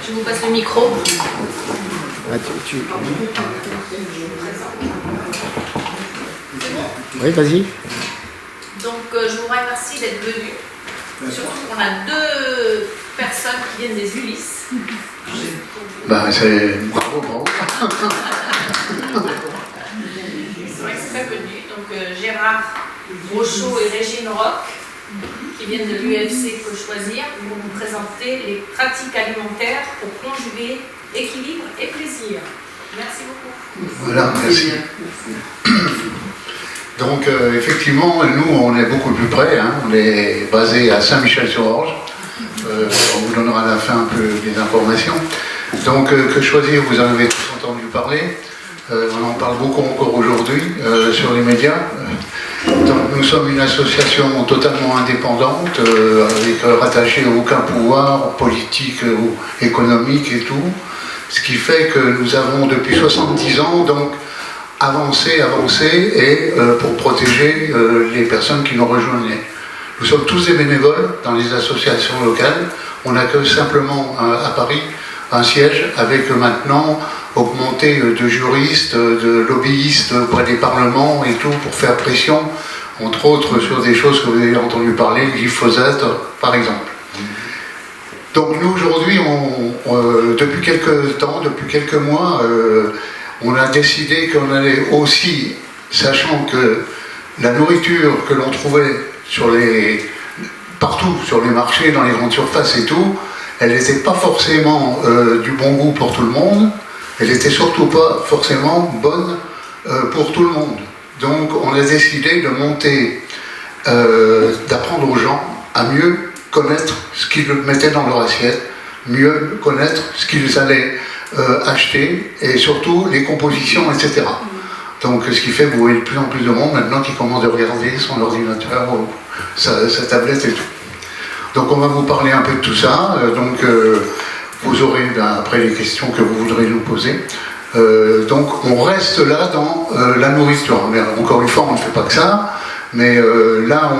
Je vous passe le micro. Ah, Oui, vas-y. Donc, je vous remercie d'être venus. Surtout qu'on a 2 personnes qui viennent des Ulysses. C'est bravo. C'est vrai que c'est pas connu. Donc, Gérard Rochaud et Régine Roch, qui viennent de l'UFC Que Choisir, pour nous présenter les pratiques alimentaires pour conjuguer équilibre et plaisir. Merci beaucoup. Voilà, merci. Donc, effectivement, nous, on est beaucoup plus près. On est basé à Saint-Michel-sur-Orge. On vous donnera à la fin un peu des informations. Donc, Que Choisir, vous en avez tous entendu parler. On en parle beaucoup encore aujourd'hui sur les médias. Donc, nous sommes une association totalement indépendante, rattachée à aucun pouvoir politique ou économique et tout. Ce qui fait que nous avons depuis 70 ans donc avancé et pour protéger les personnes qui nous rejoignaient. Nous sommes tous des bénévoles dans les associations locales. On n'a que simplement à Paris un siège avec maintenant augmenté de juristes, de lobbyistes auprès des parlements et tout pour faire pression, entre autres sur des choses que vous avez entendu parler, le glyphosate par exemple. Donc nous aujourd'hui, depuis quelques mois, on a décidé qu'on allait aussi, sachant que la nourriture que l'on trouvait partout sur les marchés, dans les grandes surfaces et tout, elle n'était pas forcément du bon goût pour tout le monde, elle n'était surtout pas forcément bonne pour tout le monde. Donc on a décidé de monter, d'apprendre aux gens à mieux connaître ce qu'ils mettaient dans leur assiette, mieux connaître ce qu'ils allaient acheter et surtout les compositions, etc. Donc ce qui fait que vous voyez de plus en plus de monde maintenant qui commence à regarder son ordinateur ou sa tablette et tout. Donc on va vous parler un peu de tout ça. Vous aurez après les questions que vous voudrez nous poser. Donc on reste là dans la nourriture. Mais encore une fois, on ne fait pas que ça. Mais là,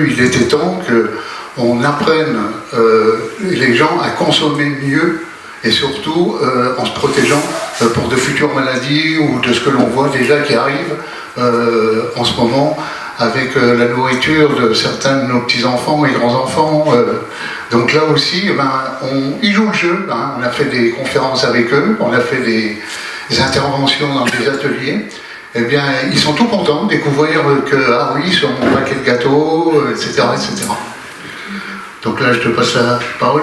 il était temps qu'on apprenne les gens à consommer mieux et surtout en se protégeant pour de futures maladies ou de ce que l'on voit déjà qui arrive en ce moment avec la nourriture de certains de nos petits-enfants et grands-enfants. Donc là aussi, ils jouent le jeu. On a fait des conférences avec eux, on a fait des interventions dans des ateliers. Eh bien, ils sont tout contents de découvrir que, ah oui, sur mon paquet de gâteaux, etc., etc. Donc là, je te passe la parole.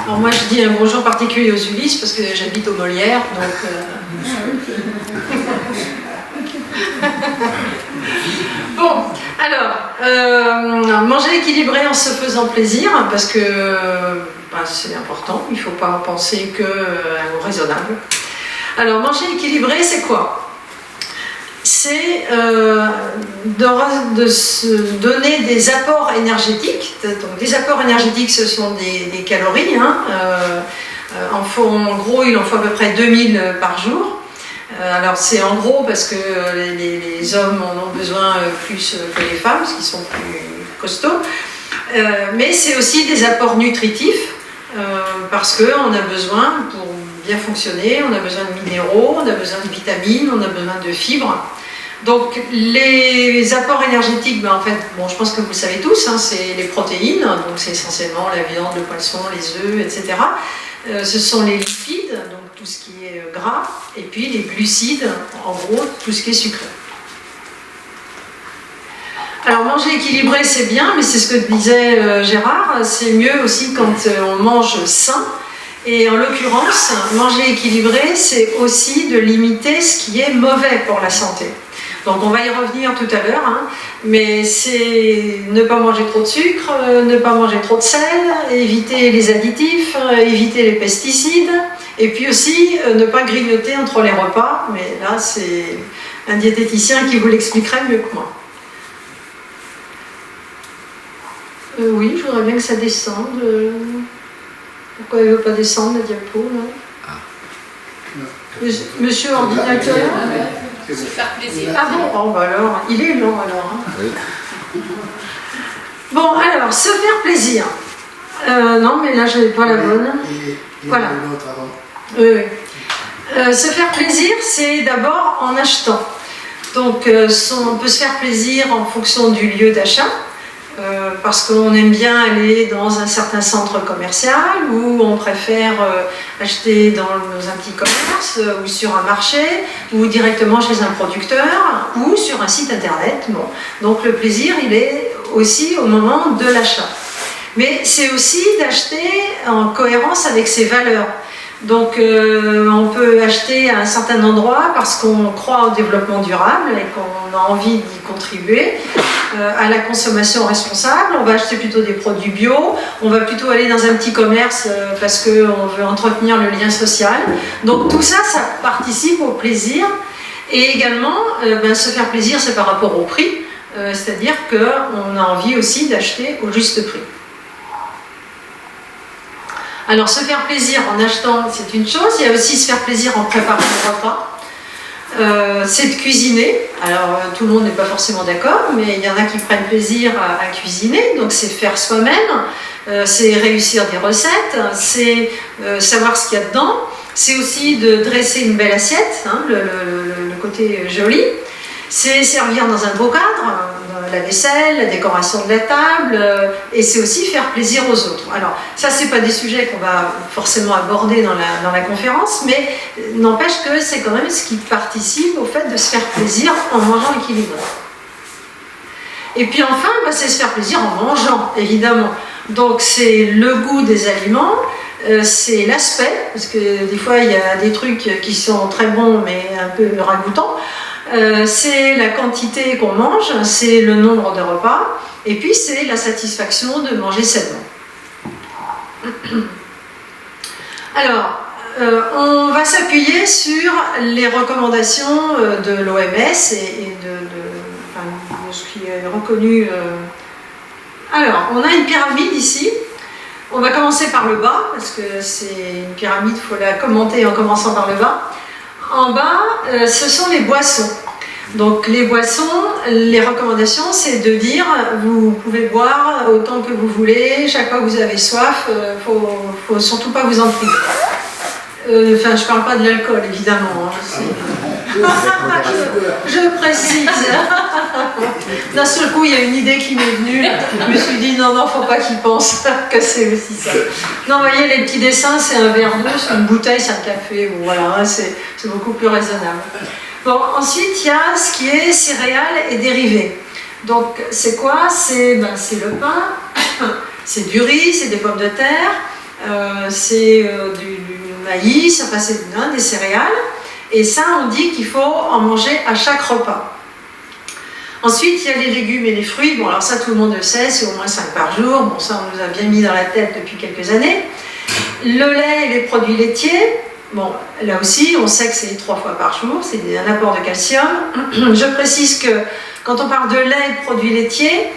Alors moi je dis un bonjour particulier aux Ulysses parce que j'habite au Molière, donc... Bon, alors, manger équilibré en se faisant plaisir, parce que c'est important, il ne faut pas penser qu'au raisonnable. Alors manger équilibré, c'est quoi? C'est de se donner des apports énergétiques. Donc, des apports énergétiques, ce sont des calories. En gros, il en faut à peu près 2000 par jour. Alors c'est en gros parce que les hommes en ont besoin plus que les femmes, parce qu'ils sont plus costauds. Mais c'est aussi des apports nutritifs, parce qu'on a besoin, pour bien fonctionner, on a besoin de minéraux, on a besoin de vitamines, on a besoin de fibres. Donc les apports énergétiques, en fait, je pense que vous le savez tous, c'est les protéines, donc c'est essentiellement la viande, le poisson, les œufs, etc. Ce sont les lipides, donc tout ce qui est gras, et puis les glucides, en gros, tout ce qui est sucré. Alors manger équilibré c'est bien, mais c'est ce que disait Gérard, c'est mieux aussi quand on mange sain. Et en l'occurrence, manger équilibré, c'est aussi de limiter ce qui est mauvais pour la santé. Donc on va y revenir tout à l'heure, mais c'est ne pas manger trop de sucre, ne pas manger trop de sel, éviter les additifs, éviter les pesticides, et puis aussi ne pas grignoter entre les repas, mais là c'est un diététicien qui vous l'expliquerait mieux que moi. Oui, je voudrais bien que ça descende. Pourquoi elle ne veut pas descendre la diapo là? Monsieur ordinateur. Se faire plaisir. Ah bon, oh, bah alors, il est long alors. Hein. Oui. Bon, alors, se faire plaisir. Non, mais là, je n'ai pas la bonne. Voilà. Oui, oui. Se faire plaisir, c'est d'abord en achetant. Donc, on peut se faire plaisir en fonction du lieu d'achat. Parce qu'on aime bien aller dans un certain centre commercial ou on préfère acheter dans un petit commerce ou sur un marché ou directement chez un producteur ou sur un site internet. Bon. Donc le plaisir, il est aussi au moment de l'achat. Mais c'est aussi d'acheter en cohérence avec ses valeurs. Donc on peut acheter à un certain endroit parce qu'on croit au développement durable et qu'on a envie d'y contribuer, à la consommation responsable. On va acheter plutôt des produits bio, on va plutôt aller dans un petit commerce parce qu'on veut entretenir le lien social. Donc tout ça, ça participe au plaisir. Et également, se faire plaisir, c'est par rapport au prix, c'est-à-dire qu'on a envie aussi d'acheter au juste prix. Alors, se faire plaisir en achetant, c'est une chose. Il y a aussi se faire plaisir en préparant le repas. C'est de cuisiner. Alors, tout le monde n'est pas forcément d'accord, mais il y en a qui prennent plaisir à cuisiner. Donc, c'est faire soi-même. C'est réussir des recettes. C'est savoir ce qu'il y a dedans. C'est aussi de dresser une belle assiette, hein, le côté joli. C'est servir dans un beau cadre, la vaisselle, la décoration de la table, et c'est aussi faire plaisir aux autres. Alors, ça, c'est pas des sujets qu'on va forcément aborder dans la conférence, mais n'empêche que c'est quand même ce qui participe au fait de se faire plaisir en mangeant équilibré. Et puis enfin, c'est se faire plaisir en mangeant, évidemment. Donc, c'est le goût des aliments, c'est l'aspect, parce que des fois, il y a des trucs qui sont très bons, mais un peu ragoûtants. C'est la quantité qu'on mange, c'est le nombre de repas, et puis c'est la satisfaction de manger sainement. Alors, on va s'appuyer sur les recommandations de l'OMS et de ce qui est reconnu. Alors, on a une pyramide ici. On va commencer par le bas, parce que c'est une pyramide, il faut la commenter en commençant par le bas. En bas, ce sont les boissons. Donc les boissons, les recommandations, c'est de dire vous pouvez boire autant que vous voulez, chaque fois que vous avez soif, faut surtout pas vous en priver. Enfin, je parle pas de l'alcool, évidemment. Hein, je précise. D'un seul coup, il y a une idée qui m'est venue. Là. Je me suis dit non, faut pas qu'ils pensent que c'est aussi ça. Non, vous voyez, les petits dessins, c'est un verre d'eau, c'est une bouteille, c'est un café. Bon, voilà, c'est beaucoup plus raisonnable. Bon, ensuite, il y a ce qui est céréales et dérivés. Donc, c'est quoi? C'est le pain, c'est du riz, c'est des pommes de terre, c'est du maïs, enfin, c'est des céréales. Et ça, on dit qu'il faut en manger à chaque repas. Ensuite, il y a les légumes et les fruits. Bon, alors ça, tout le monde le sait, c'est au moins 5 par jour. Bon, ça, on nous a bien mis dans la tête depuis quelques années. Le lait et les produits laitiers. Bon, là aussi, on sait que c'est 3 fois par jour. C'est un apport de calcium. Je précise que quand on parle de lait et de produits laitiers,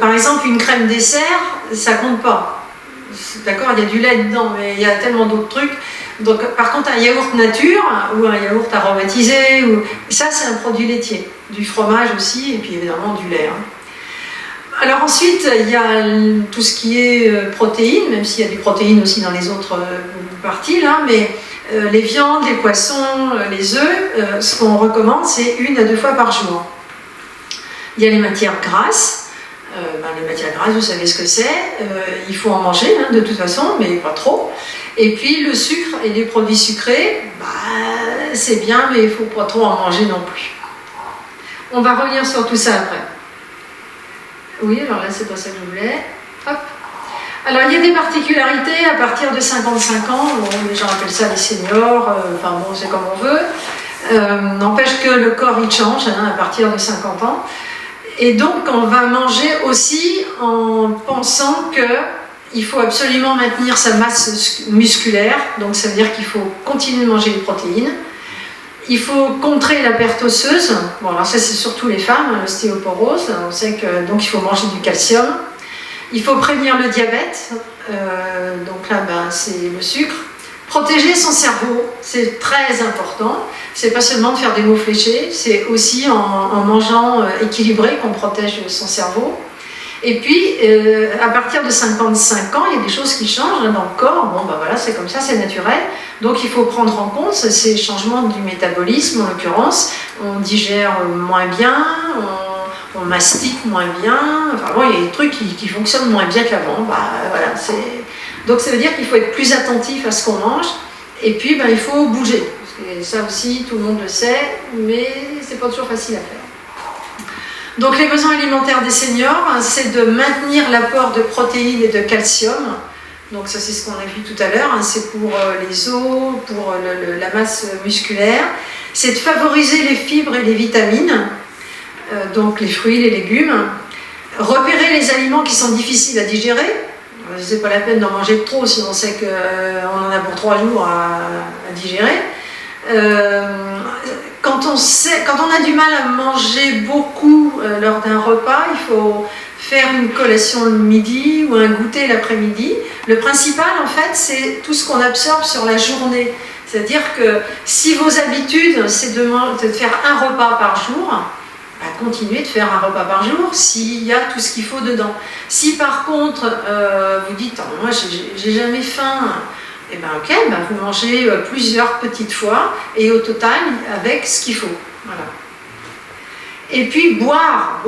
par exemple, une crème dessert, ça compte pas. D'accord, il y a du lait dedans, mais il y a tellement d'autres trucs. Donc, par contre, un yaourt nature ou un yaourt aromatisé, ça, c'est un produit laitier. Du fromage aussi, et puis évidemment du lait. Hein. Alors ensuite, il y a tout ce qui est protéines, même s'il y a des protéines aussi dans les autres parties, là, mais les viandes, les poissons, les œufs, ce qu'on recommande, c'est 1 à 2 fois par jour. Il y a les matières grasses. Les matières grasses, vous savez ce que c'est. Il faut en manger, hein, de toute façon, mais pas trop. Et puis le sucre et les produits sucrés, c'est bien, mais il ne faut pas trop en manger non plus. On va revenir sur tout ça après. Oui, alors là, c'est pas ça que je voulais. Hop. Alors, il y a des particularités à partir de 55 ans. Bon, les gens appellent ça les seniors, enfin bon, c'est comme on veut. N'empêche que le corps, il change hein, à partir de 50 ans. Et donc, on va manger aussi en pensant qu'il faut absolument maintenir sa masse musculaire. Donc, ça veut dire qu'il faut continuer de manger les protéines. Il faut contrer la perte osseuse. Bon, alors ça, c'est surtout les femmes, l'ostéoporose. On sait que donc il faut manger du calcium. Il faut prévenir le diabète. Donc là, c'est le sucre. Protéger son cerveau, c'est très important. C'est pas seulement de faire des mots fléchés, c'est aussi en mangeant équilibré qu'on protège son cerveau. Et puis, à partir de 55 ans, il y a des choses qui changent dans le corps. Bon, ben voilà, c'est comme ça, c'est naturel. Donc, il faut prendre en compte ces changements du métabolisme, en l'occurrence. On digère moins bien, on mastique moins bien. Enfin bon, il y a des trucs qui fonctionnent moins bien qu'avant. Bah, voilà, donc, ça veut dire qu'il faut être plus attentif à ce qu'on mange. Et puis, ben, il faut bouger. Parce que ça aussi, tout le monde le sait, mais c'est pas toujours facile à faire. Donc les besoins alimentaires des seniors, c'est de maintenir l'apport de protéines et de calcium. Donc ça c'est ce qu'on a vu tout à l'heure, c'est pour les os, pour la masse musculaire. C'est de favoriser les fibres et les vitamines, donc les fruits, les légumes. Repérer les aliments qui sont difficiles à digérer. C'est pas la peine d'en manger trop si on sait qu'on en a pour 3 jours à digérer. Quand on a du mal à manger beaucoup lors d'un repas, il faut faire une collation le midi ou un goûter l'après-midi. Le principal, en fait, c'est tout ce qu'on absorbe sur la journée. C'est-à-dire que si vos habitudes, c'est de faire un repas par jour, bah, continuez de faire un repas par jour s'il y a tout ce qu'il faut dedans. Si par contre, vous dites « moi, j'ai jamais faim », et bien ok, ben vous mangez plusieurs petites fois et au total avec ce qu'il faut. Voilà. Et puis boire,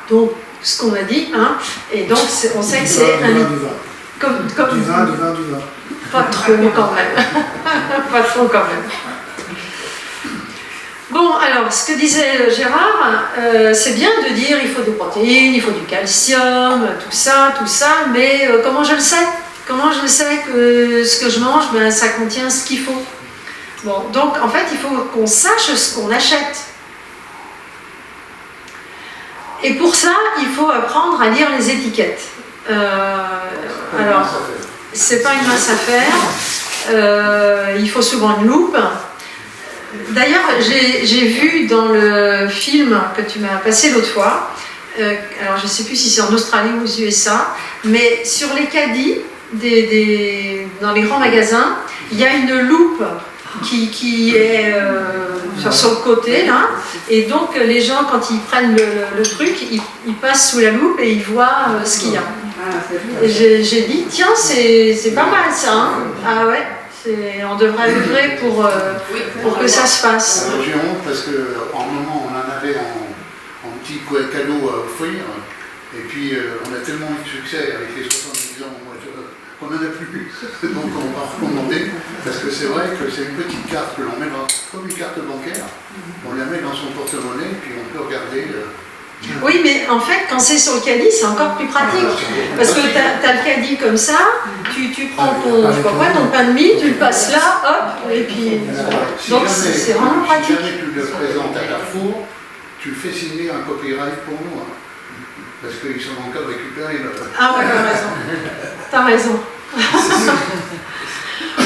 donc ce qu'on a dit, hein, et donc on sait que c'est un... Du vin. Pas trop quand même. Pas trop quand même. Bon, alors, ce que disait Gérard, c'est bien de dire il faut des protéines, il faut du calcium, tout ça, mais comment je le sais ? Comment je sais que ce que je mange, ben, ça contient ce qu'il faut? Bon, donc en fait, il faut qu'on sache ce qu'on achète. Et pour ça, il faut apprendre à lire les étiquettes. Alors, c'est pas une mince affaire. Il faut souvent une loupe. D'ailleurs, j'ai vu dans le film que tu m'as passé l'autre fois, alors je ne sais plus si c'est en Australie ou aux USA, mais sur les caddies, dans les grands magasins, il y a une loupe qui est sur le côté là, et donc les gens quand ils prennent le truc, ils passent sous la loupe et ils voient ce qu'il y a. Et j'ai dit tiens c'est pas mal ça, hein. Ah ouais, on devrait œuvrer pour que ça se fasse. J'ai honte parce qu'en moment on en avait en petit cadeau à offrir, et puis on a tellement eu de succès avec les 70 ans qu'on n'en a plus, donc on va recommander, parce que c'est vrai que c'est une petite carte que l'on met comme une carte bancaire, on la met dans son porte-monnaie, puis on peut regarder. Oui, mais en fait, quand c'est sur le caddie, c'est encore plus pratique, parce que tu as le caddie comme ça, tu prends ton pain de mie, tu le passes là, hop, et puis... Donc c'est vraiment pratique. Si jamais tu le présentes à Carrefour, tu fais signer un copyright pour nous, hein, parce qu'ils sont encore récupérés. Ah ouais, t'as raison.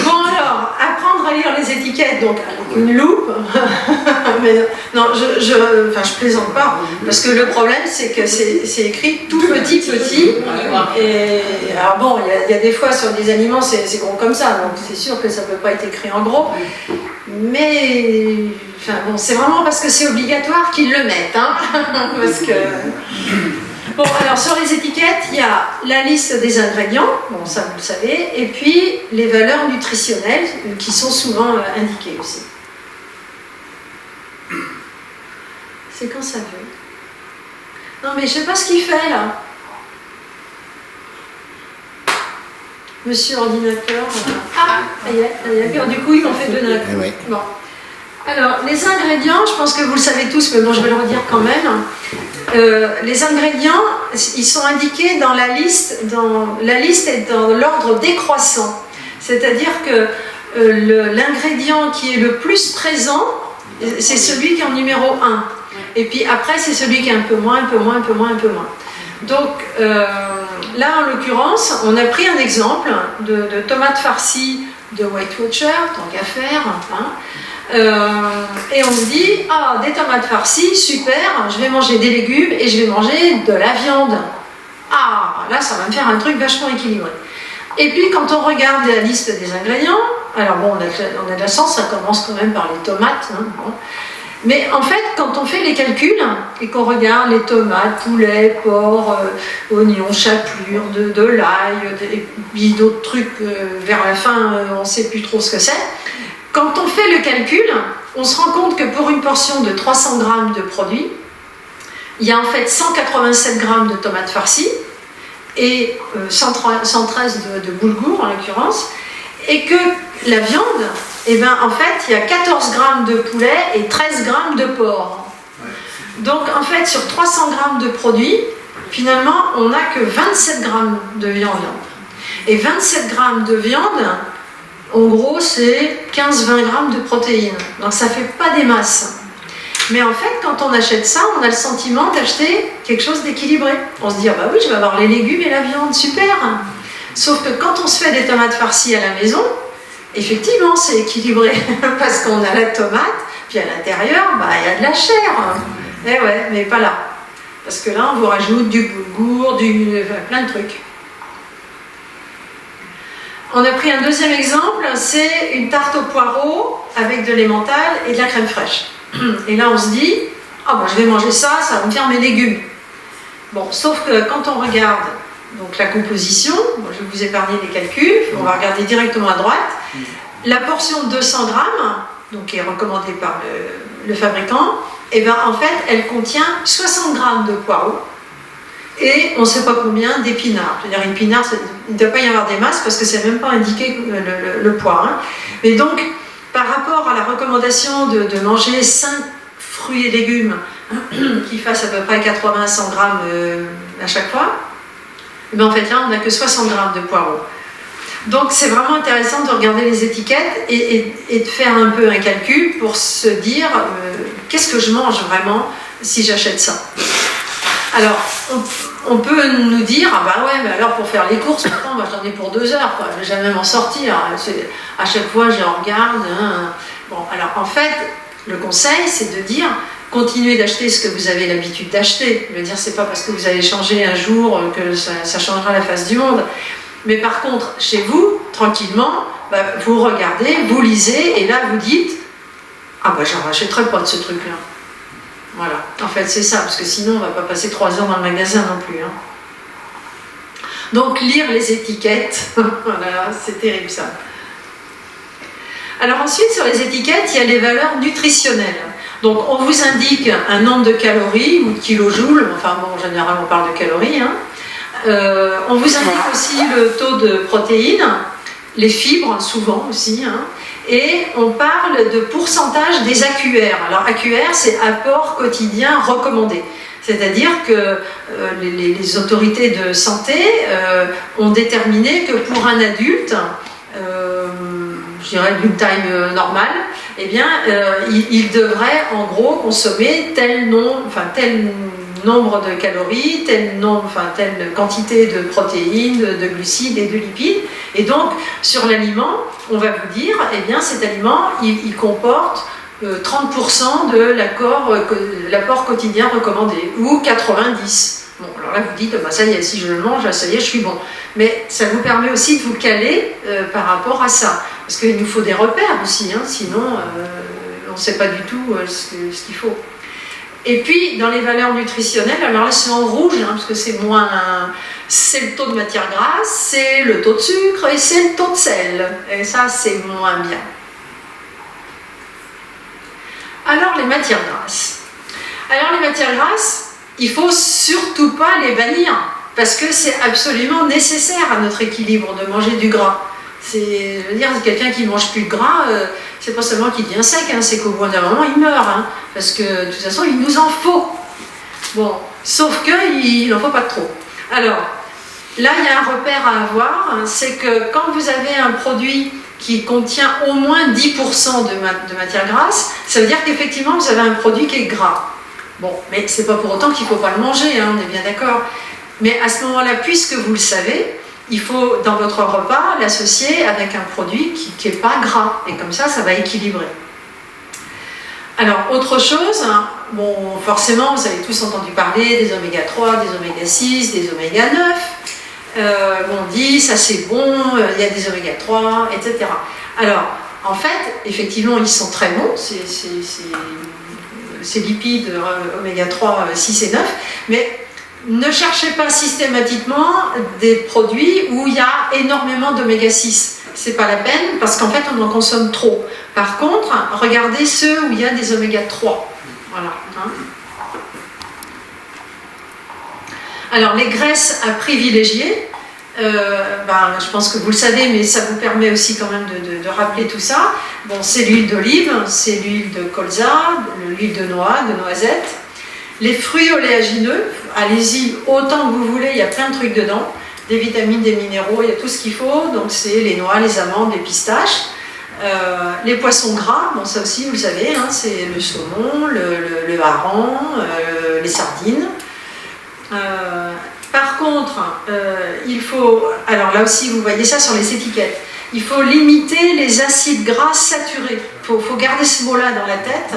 Bon alors, apprendre à lire les étiquettes, donc avec une loupe. Mais non, je plaisante pas, parce que le problème c'est que c'est écrit tout petit. Et alors bon, il y a des fois sur des aliments c'est gros comme ça, donc c'est sûr que ça peut pas être écrit en gros. Mais enfin bon, c'est vraiment parce que c'est obligatoire qu'ils le mettent, hein, parce que. Bon, alors sur les étiquettes, il y a la liste des ingrédients, bon ça vous le savez, et puis les valeurs nutritionnelles qui sont souvent indiquées aussi. C'est quand ça veut. Non mais je sais pas ce qu'il fait là. Monsieur ordinateur. Ah, ça y est, du coup ils m'ont fait 2 d'un coup. Ouais. Bon. Alors, les ingrédients, je pense que vous le savez tous, mais bon, je vais le redire quand même. Les ingrédients, ils sont indiqués dans la liste. La liste est dans l'ordre décroissant. C'est-à-dire que l'ingrédient qui est le plus présent, c'est celui qui est en numéro 1. Et puis après, c'est celui qui est un peu moins. Donc, là, en l'occurrence, on a pris un exemple de tomates farcies de White Watcher, tant qu'à faire, hein. Et on se dit, ah, des tomates farcies, super, je vais manger des légumes et je vais manger de la viande. Ah, là, ça va me faire un truc vachement équilibré. Et puis quand on regarde la liste des ingrédients, alors bon, on a de la chance, ça commence quand même par les tomates, hein, bon. Mais en fait, quand on fait les calculs et qu'on regarde les tomates, poulet, porc, oignons, chapelure, de l'ail, et puis d'autres trucs, vers la fin, on ne sait plus trop ce que c'est. Quand on fait le calcul, on se rend compte que pour une portion de 300 grammes de produit, il y a en fait 187 grammes de tomates farcies et 113 de boulgour en l'occurrence, et que la viande, eh ben, en fait, il y a 14 grammes de poulet et 13 grammes de porc. Donc, en fait, sur 300 grammes de produits, finalement, on n'a que 27 grammes de viande. Et 27 grammes de viande, en gros, c'est 15-20 grammes de protéines. Donc, ça ne fait pas des masses. Mais en fait, quand on achète ça, on a le sentiment d'acheter quelque chose d'équilibré. On se dit, ah bah oui, je vais avoir les légumes et la viande, super. Sauf que quand on se fait des tomates farcies à la maison, effectivement, c'est équilibré parce qu'on a la tomate, puis à l'intérieur, bah, il y a de la chair. Eh ouais, mais pas là. Parce que là, on vous rajoute du boulgour, plein de trucs. On a pris un deuxième exemple, c'est une tarte au poireau avec de l'emmental et de la crème fraîche. Et là, on se dit, ah bah, je vais manger ça, ça va me faire mes légumes. Bon, sauf que quand on regarde donc la composition, bon, je vais vous épargner les calculs, on va regarder directement à droite. La portion de 200 grammes, donc qui est recommandée par le fabricant, et ben, en fait, elle contient 60 grammes de poireaux et on ne sait pas combien d'épinards. C'est-à-dire, épinards, il ne doit pas y avoir des masses parce que c'est même pas indiqué le poids. Hein. Mais donc, par rapport à la recommandation de manger 5 fruits et légumes qui fassent à peu près 80-100 grammes à chaque fois, et bien en fait là on n'a que 60 grammes de poireaux. Donc c'est vraiment intéressant de regarder les étiquettes et de faire un peu un calcul pour se dire qu'est-ce que je mange vraiment si j'achète ça. Alors on peut nous dire ah bah ouais mais alors pour faire les courses maintenant moi j'en ai pour 2 heures quoi, je vais jamais m'en sortir. À chaque fois je regarde. Hein. Bon alors en fait le conseil c'est de dire continuez d'acheter ce que vous avez l'habitude d'acheter. Je veux dire, c'est pas parce que vous allez changer un jour que ça changera la face du monde. Mais par contre, chez vous, tranquillement, bah, vous regardez, vous lisez, et là vous dites ah bah j'en rachèterai pas de ce truc-là. Voilà. En fait, c'est ça, parce que sinon on va pas passer 3 heures dans le magasin non plus. Hein. Donc lire les étiquettes, voilà, c'est terrible ça. Alors ensuite, sur les étiquettes, il y a les valeurs nutritionnelles. Donc on vous indique un nombre de calories ou de kilojoules, enfin bon, en général on parle de calories. Hein. On vous indique aussi le taux de protéines, les fibres souvent aussi, hein. Et on parle de pourcentage des AQR. Alors AQR c'est apport quotidien recommandé. C'est-à-dire que les autorités de santé ont déterminé que pour un adulte, je dirais d'une taille normale, eh bien, il devrait en gros consommer tel nombre de calories, telle quantité de protéines, de glucides et de lipides. Et donc, sur l'aliment, on va vous dire, eh bien, cet aliment, il comporte 30% de l'apport quotidien recommandé, ou 90%. Bon, alors là, vous dites, bah, ça y est, si je le mange, ça y est, je suis bon. Mais ça vous permet aussi de vous caler par rapport à ça. Parce qu'il nous faut des repères aussi, hein, sinon on ne sait pas du tout ce qu'il faut. Et puis, dans les valeurs nutritionnelles, alors là, c'est en rouge, hein, parce que c'est le taux de matière grasse, c'est le taux de sucre et c'est le taux de sel. Et ça, c'est moins bien. Alors, les matières grasses. Il ne faut surtout pas les bannir, parce que c'est absolument nécessaire à notre équilibre de manger du gras. Je veux dire, quelqu'un qui ne mange plus de gras, c'est pas seulement qu'il devient sec, hein, c'est qu'au bout d'un moment, il meurt, hein, parce que de toute façon, il nous en faut. Bon, sauf qu'il n'en faut pas trop. Alors, là, il y a un repère à avoir, hein, c'est que quand vous avez un produit qui contient au moins 10% de matière grasse, ça veut dire qu'effectivement, vous avez un produit qui est gras. Bon, mais c'est pas pour autant qu'il ne faut pas le manger, hein, on est bien d'accord. Mais à ce moment-là, puisque vous le savez, il faut, dans votre repas, l'associer avec un produit qui n'est pas gras. Et comme ça, ça va équilibrer. Alors, autre chose, hein, bon, forcément, vous avez tous entendu parler des oméga 3, des oméga 6, des oméga 9. on dit ça c'est bon, il y a des oméga 3, etc. Alors, en fait, effectivement, ils sont très bons, ces lipides oméga 3, 6 et 9, mais ne cherchez pas systématiquement des produits où il y a énormément d'oméga 6. C'est pas la peine parce qu'en fait on en consomme trop. Par contre, regardez ceux où il y a des oméga 3. Voilà. Hein. Alors les graisses à privilégier, je pense que vous le savez, mais ça vous permet aussi quand même de rappeler tout ça. Bon, c'est l'huile d'olive, c'est l'huile de colza, l'huile de noix, de noisette. Les fruits oléagineux, allez-y autant que vous voulez, il y a plein de trucs dedans, des vitamines, des minéraux, il y a tout ce qu'il faut, donc c'est les noix, les amandes, les pistaches. Les poissons gras, bon ça aussi vous le savez, hein, c'est le saumon, le hareng, les sardines. Par contre, il faut, alors là aussi vous voyez ça sur les étiquettes, il faut limiter les acides gras saturés, il faut garder ce mot-là dans la tête.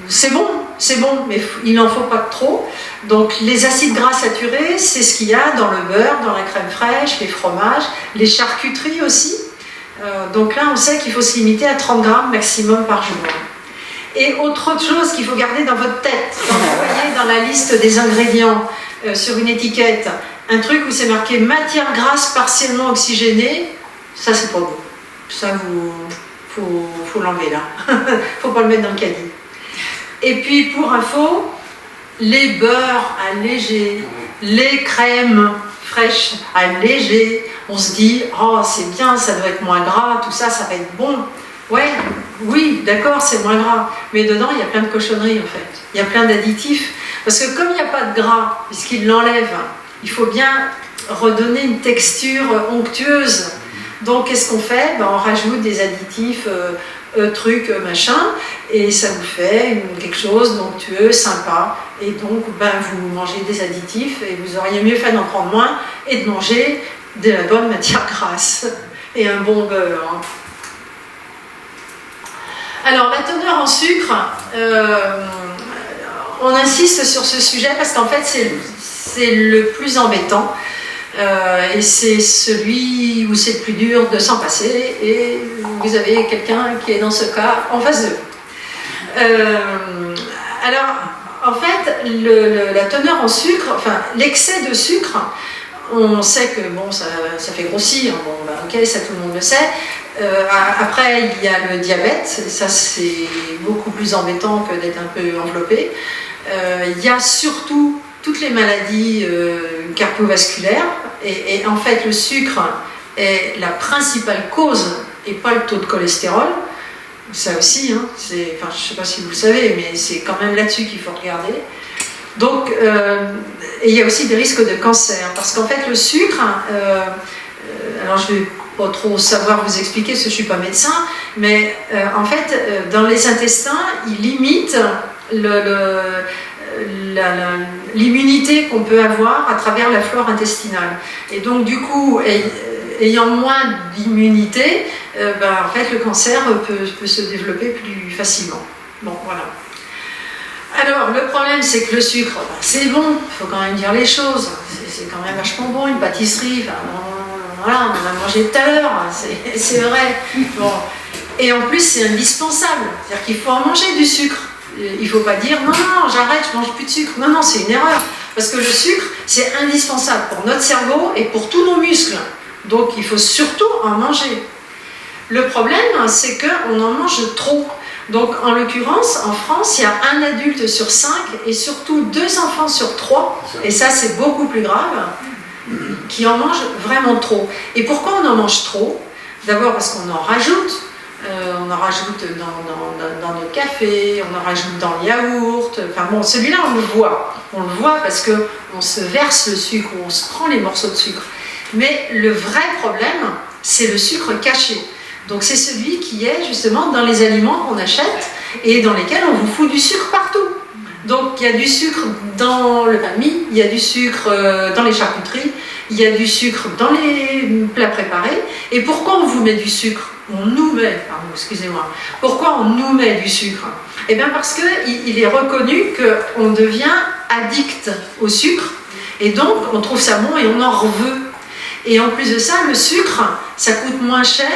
C'est bon, mais il n'en faut pas trop. Donc les acides gras saturés, c'est ce qu'il y a dans le beurre, dans la crème fraîche, les fromages, les charcuteries aussi. Donc là, on sait qu'il faut se limiter à 30 grammes maximum par jour. Et autre chose qu'il faut garder dans votre tête, quand vous voyez dans la liste des ingrédients sur une étiquette, un truc où c'est marqué matière grasse partiellement oxygénée, ça c'est pas bon. Ça, faut l'enlever là. Faut pas le mettre dans le caddie. Et puis pour info, les beurres allégés, les crèmes fraîches allégées, on se dit oh c'est bien, ça doit être moins gras, tout ça, ça va être bon. Ouais, oui, d'accord, c'est moins gras, mais dedans il y a plein de cochonneries en fait, il y a plein d'additifs, parce que comme il n'y a pas de gras, puisqu'ils l'enlèvent, il faut bien redonner une texture onctueuse. Donc qu'est-ce qu'on fait? On rajoute des additifs, trucs, machin, et ça vous fait quelque chose d'onctueux, sympa, et donc vous mangez des additifs, et vous auriez mieux fait d'en prendre moins, et de manger de la bonne matière grasse, et un bon beurre. Alors la teneur en sucre, on insiste sur ce sujet parce qu'en fait c'est le plus embêtant et c'est celui où c'est le plus dur de s'en passer et vous avez quelqu'un qui est dans ce cas en face de vous. Alors en fait la teneur en sucre, enfin l'excès de sucre, on sait que bon, ça fait grossir, bon, ok, ça tout le monde le sait. Après, il y a le diabète, ça c'est beaucoup plus embêtant que d'être un peu enveloppé. Il y a surtout toutes les maladies cardiovasculaires, et en fait le sucre est la principale cause et pas le taux de cholestérol. Ça aussi, hein, je ne sais pas si vous le savez, mais c'est quand même là-dessus qu'il faut regarder. Donc, et il y a aussi des risques de cancer, parce qu'en fait le sucre, alors je ne vais pas trop savoir vous expliquer parce que je ne suis pas médecin, mais en fait dans les intestins, il limite l'immunité qu'on peut avoir à travers la flore intestinale. Et donc du coup, ayant moins d'immunité, en fait le cancer peut se développer plus facilement. Bon, voilà. Alors, le problème, c'est que le sucre, c'est bon, il faut quand même dire les choses. C'est quand même vachement bon, une pâtisserie. Voilà, on en a mangé tout à l'heure, c'est vrai. Bon. Et en plus, c'est indispensable. C'est-à-dire qu'il faut en manger du sucre. Il ne faut pas dire non, j'arrête, je ne mange plus de sucre. Non, c'est une erreur. Parce que le sucre, c'est indispensable pour notre cerveau et pour tous nos muscles. Donc, il faut surtout en manger. Le problème, c'est qu'on en mange trop. Donc, en l'occurrence, en France, il y a 1 adulte sur 5 et surtout 2 enfants sur 3, et ça c'est beaucoup plus grave, qui en mangent vraiment trop. Et pourquoi on en mange trop? D'abord parce qu'on en rajoute. On en rajoute dans nos cafés, on en rajoute dans le yaourt. Enfin bon, celui-là on le voit. On le voit parce qu'on se verse le sucre, ou on se prend les morceaux de sucre. Mais le vrai problème, c'est le sucre caché. Donc c'est celui qui est justement dans les aliments qu'on achète et dans lesquels on vous fout du sucre partout. Donc il y a du sucre dans le pain de mie, il y a du sucre dans les charcuteries, il y a du sucre dans les plats préparés. Et pourquoi on vous met du sucre? On nous met, pardon, excusez-moi. Pourquoi on nous met du sucre? Eh bien parce qu'il est reconnu qu'on devient addict au sucre Et donc, on trouve ça bon et on en reveut. Et en plus de ça, le sucre, ça coûte moins cher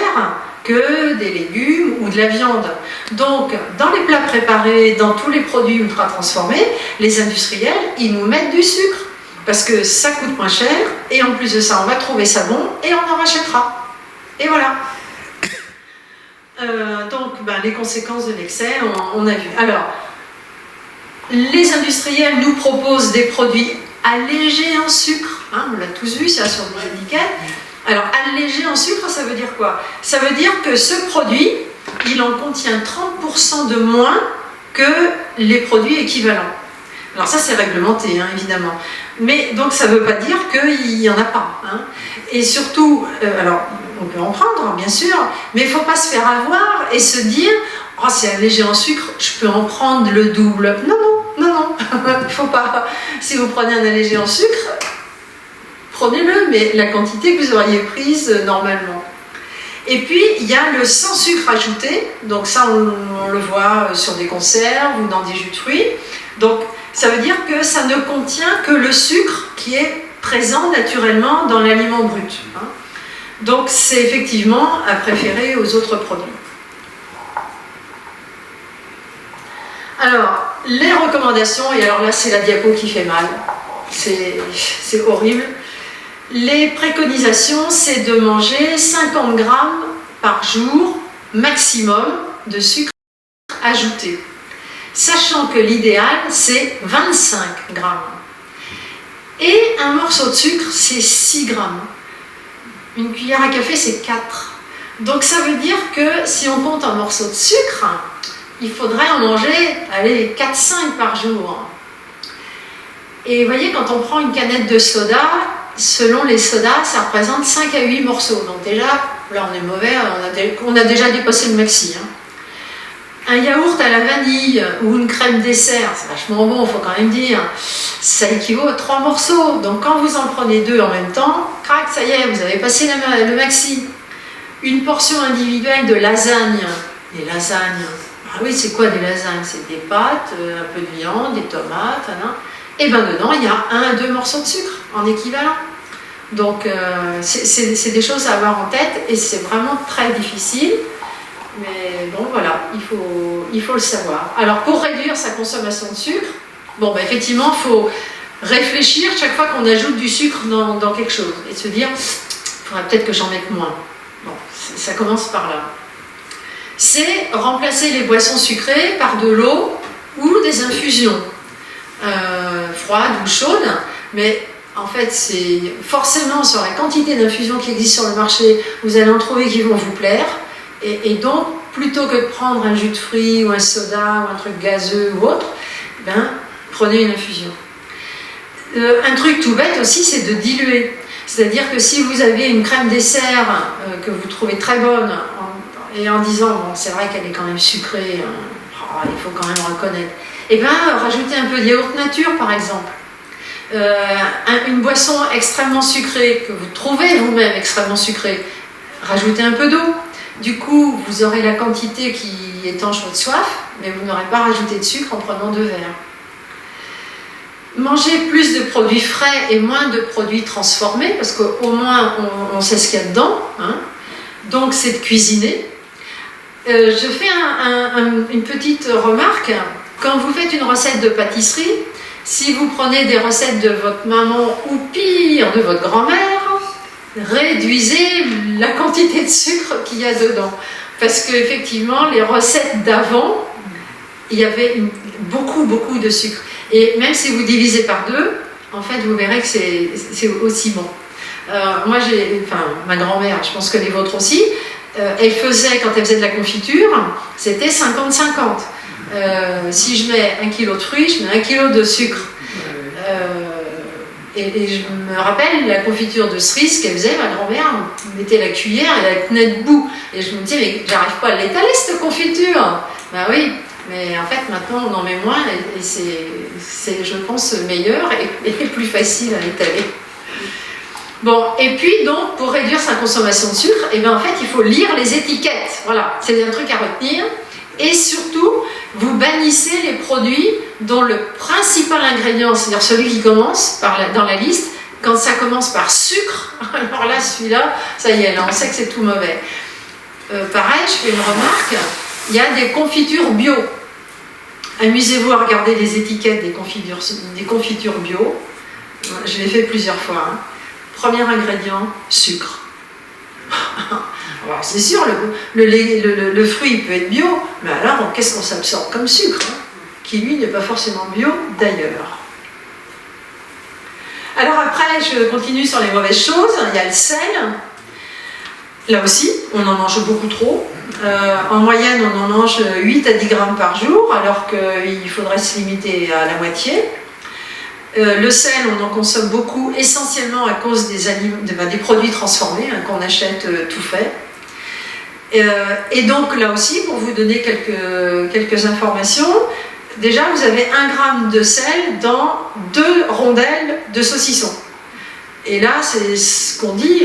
que des légumes ou de la viande. Donc, dans les plats préparés, dans tous les produits ultra transformés, les industriels, ils nous mettent du sucre. Parce que ça coûte moins cher, et en plus de ça, on va trouver ça bon, et on en rachètera. Et voilà. Donc, les conséquences de l'excès, on a vu. Alors, les industriels nous proposent des produits allégés en sucre. Hein, on l'a tous vu, ça, sur les étiquettes. Alors, allégé en sucre, ça veut dire quoi? Ça veut dire que ce produit, il en contient 30% de moins que les produits équivalents. Alors ça, c'est réglementé, hein, évidemment. Mais donc, ça ne veut pas dire qu'il n'y en a pas. Hein. Et surtout, alors, on peut en prendre, bien sûr, mais il ne faut pas se faire avoir et se dire « Oh, c'est allégé en sucre, je peux en prendre le double. » Non, non, non, non, il ne faut pas. Si vous prenez un allégé en sucre, prenez-le, mais la quantité que vous auriez prise normalement. Et puis, il y a le sans sucre ajouté. Donc ça, on le voit sur des conserves ou dans des jus de fruits. Donc, ça veut dire que ça ne contient que le sucre qui est présent naturellement dans l'aliment brut. Hein. Donc, c'est effectivement à préférer aux autres produits. Alors, les recommandations, et alors là, c'est la diapo qui fait mal. C'est horrible. Les préconisations, c'est de manger 50 grammes par jour maximum de sucre ajouté. Sachant que l'idéal, c'est 25 grammes. Et un morceau de sucre, c'est 6 grammes. Une cuillère à café, c'est 4. Donc ça veut dire que si on compte un morceau de sucre, il faudrait en manger, allez, 4-5 par jour. Et vous voyez, quand on prend une canette de soda, selon les sodas, ça représente 5 à 8 morceaux. Donc déjà, là on est mauvais, on a déjà dépassé le maxi. Hein. Un yaourt à la vanille ou une crème dessert, c'est vachement bon, il faut quand même dire, ça équivaut à 3 morceaux. Donc quand vous en prenez 2 en même temps, crac, ça y est, vous avez passé le maxi. Une portion individuelle de lasagne. Des lasagnes. Ah oui, c'est quoi des lasagnes? C'est des pâtes, un peu de viande, des tomates, hein. Et bien dedans, il y a 1 à 2 morceaux de sucre en équivalent. Donc c'est des choses à avoir en tête et c'est vraiment très difficile. Mais bon, voilà, il faut le savoir. Alors, pour réduire sa consommation de sucre, effectivement, il faut réfléchir chaque fois qu'on ajoute du sucre dans quelque chose et se dire, il faudrait peut-être que j'en mette moins. Bon, ça commence par là. C'est remplacer les boissons sucrées par de l'eau ou des infusions, froides ou chaudes, mais en fait, c'est forcément sur la quantité d'infusions qui existent sur le marché, vous allez en trouver qui vont vous plaire. Et donc, plutôt que de prendre un jus de fruits ou un soda ou un truc gazeux ou autre, prenez une infusion. Un truc tout bête aussi, c'est de diluer. C'est-à-dire que si vous avez une crème dessert que vous trouvez très bonne, et en disant, bon, c'est vrai qu'elle est quand même sucrée, il faut quand même reconnaître, rajoutez un peu de yaourt nature, par exemple. Une boisson extrêmement sucrée, que vous trouvez vous-même extrêmement sucrée, rajoutez un peu d'eau. Du coup, vous aurez la quantité qui étanche votre soif, mais vous n'aurez pas rajouté de sucre en prenant 2 verres. Mangez plus de produits frais et moins de produits transformés, parce qu'au moins on sait ce qu'il y a dedans. Hein. Donc c'est de cuisiner. Je fais une petite remarque. Quand vous faites une recette de pâtisserie, si vous prenez des recettes de votre maman ou pire de votre grand-mère, réduisez la quantité de sucre qu'il y a dedans. Parce qu'effectivement, les recettes d'avant, il y avait beaucoup de sucre. Et même si vous divisez par 2, en fait, vous verrez que c'est aussi bon. Moi, ma grand-mère, je pense que les vôtres aussi, elle faisait, quand elle faisait de la confiture, c'était 50-50. Si je mets 1 kg de fruits, je mets 1 kg de sucre. Et je me rappelle la confiture de cerise qu'elle faisait, ma grand-mère mettait la cuillère et elle tenait debout. Et je me disais, mais j'arrive pas à l'étaler cette confiture. Ben oui, mais en fait maintenant on en met moins et c'est je pense meilleur et plus facile à étaler. Bon, et puis donc pour réduire sa consommation de sucre, en fait il faut lire les étiquettes. Voilà, c'est un truc à retenir. Et surtout, vous bannissez les produits dont le principal ingrédient, c'est-à-dire celui qui commence dans la liste, quand ça commence par sucre, alors là, celui-là, ça y est, là, on sait que c'est tout mauvais. Pareil, je fais une remarque, il y a des confitures bio. Amusez-vous à regarder les étiquettes des confitures bio. Je l'ai fait plusieurs fois. Hein. Premier ingrédient, sucre. Alors, c'est sûr, le fruit il peut être bio, mais alors qu'est-ce qu'on s'absorbe comme sucre, hein, qui lui n'est pas forcément bio d'ailleurs. Alors après, je continue sur les mauvaises choses. Il y a le sel. Là aussi, on en mange beaucoup trop. En moyenne, on en mange 8 à 10 grammes par jour, alors qu'il faudrait se limiter à la moitié. Le sel, on en consomme beaucoup, essentiellement à cause des produits transformés, hein, qu'on achète tout fait. Et donc là aussi, pour vous donner quelques informations, déjà vous avez 1 gramme de sel dans 2 rondelles de saucisson. Et là, c'est ce qu'on dit,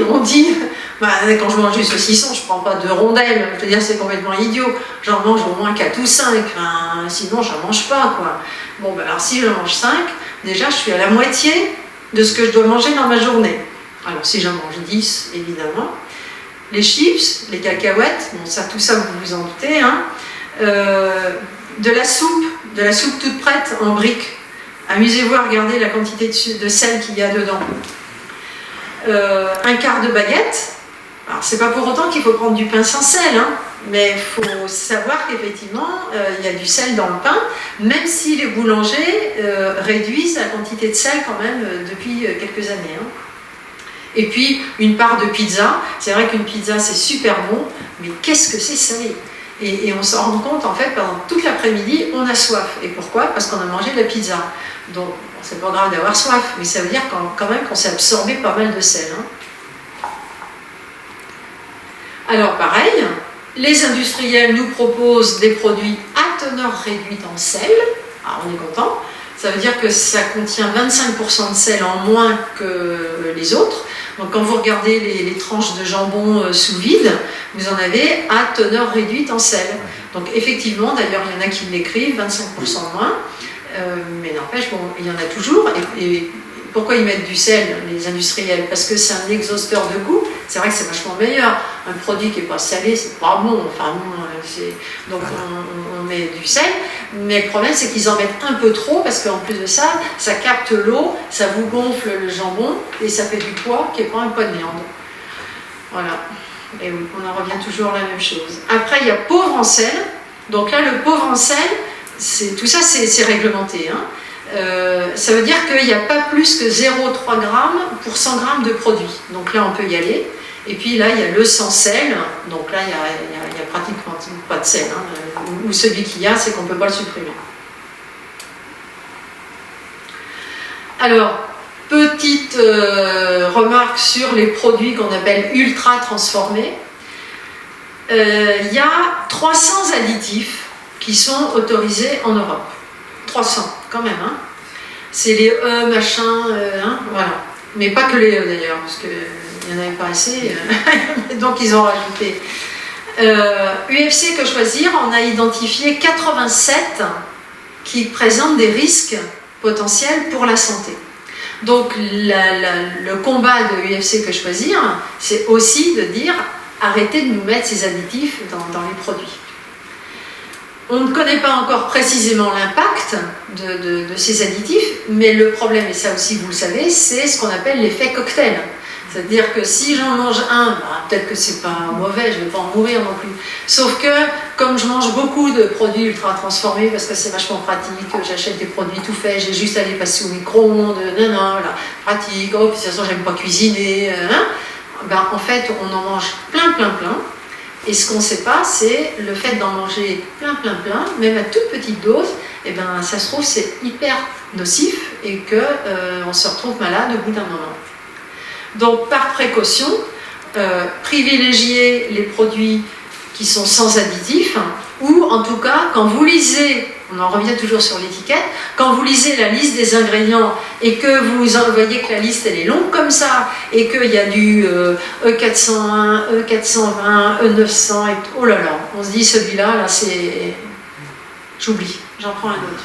bah, quand je mange du saucisson, je ne prends pas 2 rondelles, je veux dire c'est complètement idiot, j'en mange au moins 4 ou 5, enfin, sinon je n'en mange pas, quoi. Bon, bah, alors si je mange 5, déjà je suis à la moitié de ce que je dois manger dans ma journée. Alors si j'en mange 10, évidemment. Les chips, les cacahuètes, bon, ça, tout ça vous vous en doutez, hein. De la soupe toute prête en briques. Amusez-vous à regarder la quantité de sel qu'il y a dedans. 1 quart de baguette. Alors c'est pas pour autant qu'il faut prendre du pain sans sel, hein, mais il faut savoir qu'effectivement il y a du sel dans le pain, même si les boulangers réduisent la quantité de sel quand même depuis quelques années. Hein. Et puis une part de pizza. C'est vrai qu'une pizza c'est super bon, mais qu'est-ce que c'est salé? Et on s'en rend compte, en fait, pendant toute l'après-midi, on a soif. Et pourquoi? Parce qu'on a mangé de la pizza. Donc, bon, c'est pas grave d'avoir soif, mais ça veut dire quand même qu'on s'est absorbé pas mal de sel. Hein. Alors, pareil, les industriels nous proposent des produits à teneur réduite en sel. Alors, on est content. Ça veut dire que ça contient 25% de sel en moins que les autres. Donc quand vous regardez les tranches de jambon sous vide, vous en avez à teneur réduite en sel. Donc effectivement, d'ailleurs il y en a qui l'écrivent, 25% moins, mais n'empêche, bon, il y en a toujours. Et pourquoi ils mettent du sel, les industriels? Parce que c'est un exhausteur de goût. C'est vrai que c'est vachement meilleur. Un produit qui n'est pas salé, c'est pas bon. Enfin, donc on met du sel. Mais le problème, c'est qu'ils en mettent un peu trop, parce qu'en plus de ça, ça capte l'eau, ça vous gonfle le jambon, et ça fait du poids qui n'est pas un poids de viande. Voilà. Et oui, on en revient toujours à la même chose. Après, il y a pauvre en sel. Donc là, le pauvre en sel, tout ça, c'est réglementé. Hein. Ça veut dire qu'il n'y a pas plus que 0,3 g pour 100 g de produit. Donc là, on peut y aller. Et puis là, il y a le sans sel. Donc là, il n'y a pratiquement pas de sel. Hein. Ou celui qu'il y a, c'est qu'on ne peut pas le supprimer. Alors, petite remarque sur les produits qu'on appelle ultra transformés. Il y a 300 additifs qui sont autorisés en Europe. 300, quand même. Hein. C'est les machin, hein, voilà. Mais pas que les d'ailleurs, parce qu'il n'y en avait pas assez, donc ils ont rajouté. UFC Que Choisir en a identifié 87 qui présentent des risques potentiels pour la santé. Donc le combat de UFC Que Choisir, c'est aussi de dire arrêtez de nous mettre ces additifs dans les produits. On ne connaît pas encore précisément l'impact de ces additifs, mais le problème, et ça aussi vous le savez, c'est ce qu'on appelle l'effet cocktail. C'est-à-dire que si j'en mange un, bah, peut-être que c'est pas mauvais, je ne vais pas en mourir non plus. Sauf que, comme je mange beaucoup de produits ultra transformés, parce que c'est vachement pratique, j'achète des produits tout faits, j'ai juste à les passer au micro-ondes, voilà, pratique, oh, puis de toute façon j'aime pas cuisiner, ben, en fait on en mange plein. Et ce qu'on ne sait pas, c'est le fait d'en manger plein, même à toute petite dose, et ben, ça se trouve c'est hyper nocif et qu'on se retrouve malade au bout d'un moment. Donc par précaution, privilégiez les produits qui sont sans additifs, ou en tout cas quand vous lisez, on en revient toujours sur l'étiquette, quand vous lisez la liste des ingrédients et que vous voyez que la liste elle est longue comme ça, et qu'il y a du E401, E420, E900, et oh là là, on se dit celui-là, là c'est... J'oublie, j'en prends un autre.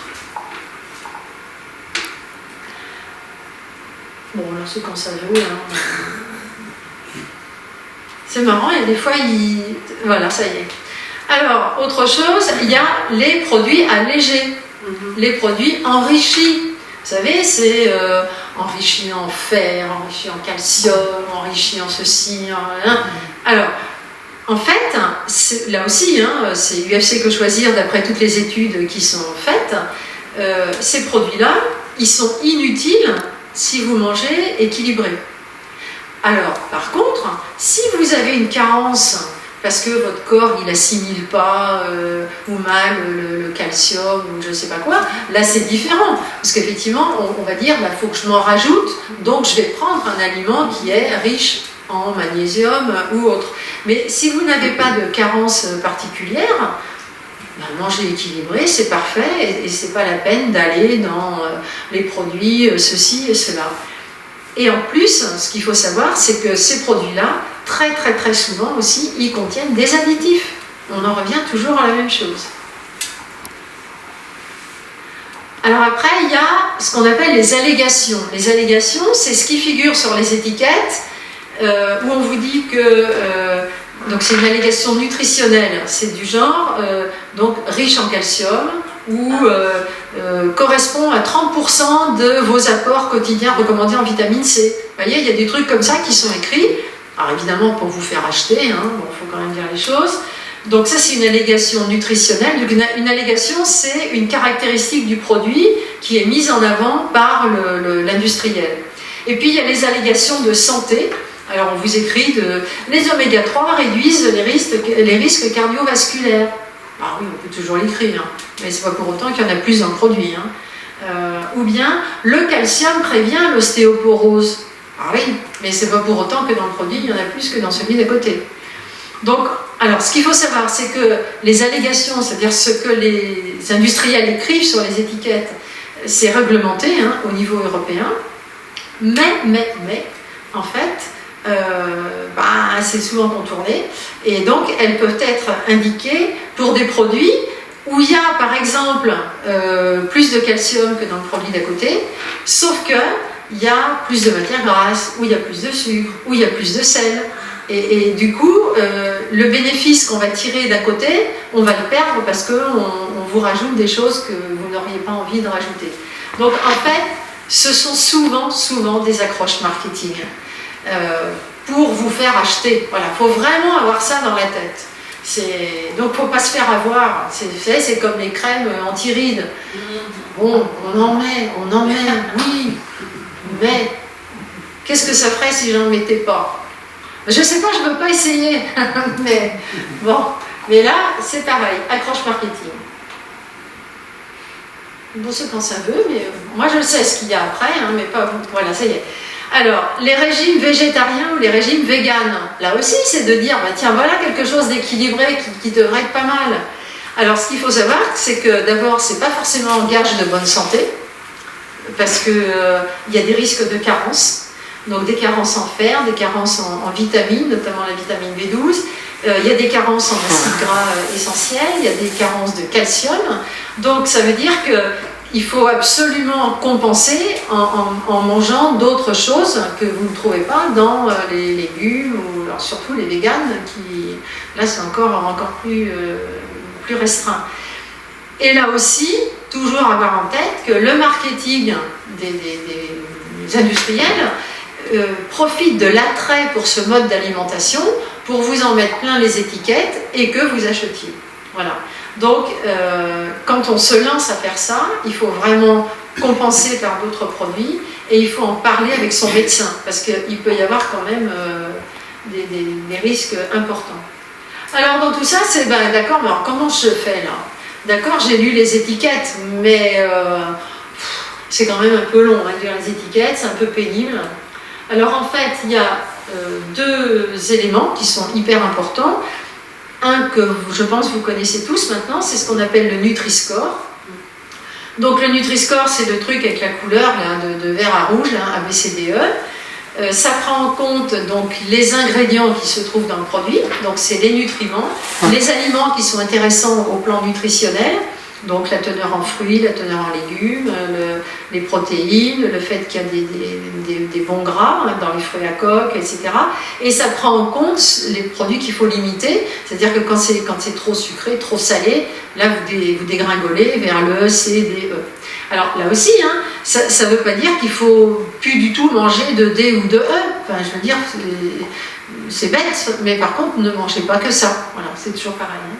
Bon, là, c'est quand ça veut, hein. C'est marrant, et des fois, voilà, ça y est. Alors, autre chose, il y a les produits allégés, les produits enrichis. Vous savez, c'est enrichi en fer, enrichi en calcium, enrichi en ceci, hein. Alors, en fait, là aussi, hein, c'est UFC que choisir d'après toutes les études qui sont faites. Ces produits-là, ils sont inutiles si vous mangez équilibré. Alors, par contre, si vous avez une carence parce que votre corps il assimile pas ou mal le calcium ou je sais pas quoi, là c'est différent. Parce qu'effectivement, on va dire, bah, faut que je m'en rajoute, donc je vais prendre un aliment qui est riche en magnésium ou autre. Mais si vous n'avez pas de carence particulière, ben, manger équilibré, c'est parfait et c'est pas la peine d'aller dans les produits ceci et cela. Et en plus, ce qu'il faut savoir, c'est que ces produits-là, très très très souvent aussi, ils contiennent des additifs. On en revient toujours à la même chose. Alors après, il y a ce qu'on appelle les allégations. Les allégations, c'est ce qui figure sur les étiquettes, où on vous dit que... donc c'est une allégation nutritionnelle, c'est du genre donc riche en calcium ou correspond à 30% de vos apports quotidiens recommandés en vitamine C. Vous voyez, il y a des trucs comme ça qui sont écrits, alors évidemment pour vous faire acheter, hein, bon, faut quand même dire les choses. Donc ça c'est une allégation nutritionnelle. Donc une allégation c'est une caractéristique du produit qui est mise en avant par l'industriel. Et puis il y a les allégations de santé. Alors on vous écrit les oméga 3 réduisent les risques cardiovasculaires. Ah oui, on peut toujours l'écrire, hein, mais c'est pas pour autant qu'il y en a plus dans le produit. Hein. Ou bien le calcium prévient l'ostéoporose. Ah oui, mais c'est pas pour autant que dans le produit il y en a plus que dans celui d'à côté. Donc, alors ce qu'il faut savoir, c'est que les allégations, c'est-à-dire ce que les industriels écrivent sur les étiquettes, c'est réglementé hein, au niveau européen, mais en fait, c'est souvent contourné, et donc elles peuvent être indiquées pour des produits où il y a par exemple plus de calcium que dans le produit d'à côté, sauf qu'il y a plus de matière grasse, où il y a plus de sucre, où il y a plus de sel. Et du coup, le bénéfice qu'on va tirer d'un côté, on va le perdre parce qu'on vous rajoute des choses que vous n'auriez pas envie de rajouter. Donc en fait, ce sont souvent des accroches marketing pour vous faire acheter. Voilà, il faut vraiment avoir ça dans la tête. Donc il ne faut pas se faire avoir. Vous savez, c'est comme les crèmes anti-rides. Bon, on en met, oui, mais qu'est-ce que ça ferait si j'en mettais pas? Je sais pas, je ne veux pas essayer, mais bon, mais là, c'est pareil, accroche marketing. Bon, c'est quand ça veut, mais moi je sais ce qu'il y a après, hein, mais pas vous. Voilà, ça y est. Alors, les régimes végétariens ou les régimes véganes, là aussi, c'est de dire, bah, tiens, voilà quelque chose d'équilibré qui devrait être pas mal. Alors, ce qu'il faut savoir, c'est que d'abord, c'est pas forcément un gage de bonne santé, parce qu'il y a des risques de carence. Donc des carences en fer, des carences en vitamines, notamment la vitamine B12. Il y a des carences en acides gras essentiels, il y a des carences de calcium. Donc ça veut dire qu'il faut absolument compenser en mangeant d'autres choses que vous ne trouvez pas dans les légumes, ou alors surtout les véganes, qui là c'est encore plus restreint. Et là aussi, toujours avoir en tête que le marketing des industriels profite de l'attrait pour ce mode d'alimentation pour vous en mettre plein les étiquettes et que vous achetiez. Voilà. Donc, quand on se lance à faire ça, il faut vraiment compenser par d'autres produits et il faut en parler avec son médecin parce qu'il peut y avoir quand même des risques importants. Alors, dans tout ça, c'est d'accord, mais alors comment je fais là? D'accord, j'ai lu les étiquettes, mais c'est quand même un peu long à lire les étiquettes, c'est un peu pénible. Alors en fait, il y a deux éléments qui sont hyper importants. Un que je pense vous connaissez tous maintenant, c'est ce qu'on appelle le Nutri-Score. Donc le Nutri-Score, c'est le truc avec la couleur là, de vert à rouge, là, A, B, C, D, E. Ça prend en compte donc, les ingrédients qui se trouvent dans le produit, donc c'est les nutriments, les aliments qui sont intéressants au plan nutritionnel, Donc la teneur en fruits, la teneur en légumes, les protéines, le fait qu'il y a des bons gras dans les fruits à coque, etc. Et ça prend en compte les produits qu'il faut limiter, c'est-à-dire que quand c'est trop sucré, trop salé, là vous dégringolez vers le E, C, D, E. Alors là aussi, hein, ça ne veut pas dire qu'il faut plus du tout manger de D ou de E. Enfin, je veux dire, c'est bête, mais par contre, ne mangez pas que ça. Voilà, c'est toujours pareil. Hein.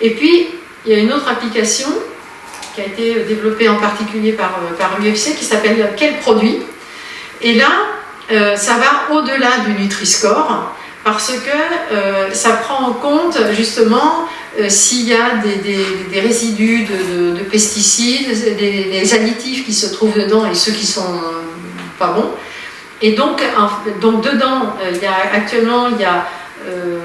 Et puis, il y a une autre application qui a été développée en particulier par l'UFC qui s'appelle Quel produit ? Et là, ça va au-delà du Nutri-Score parce que ça prend en compte justement s'il y a des résidus de pesticides, des additifs qui se trouvent dedans et ceux qui sont pas bons. Et donc dedans, actuellement, il y a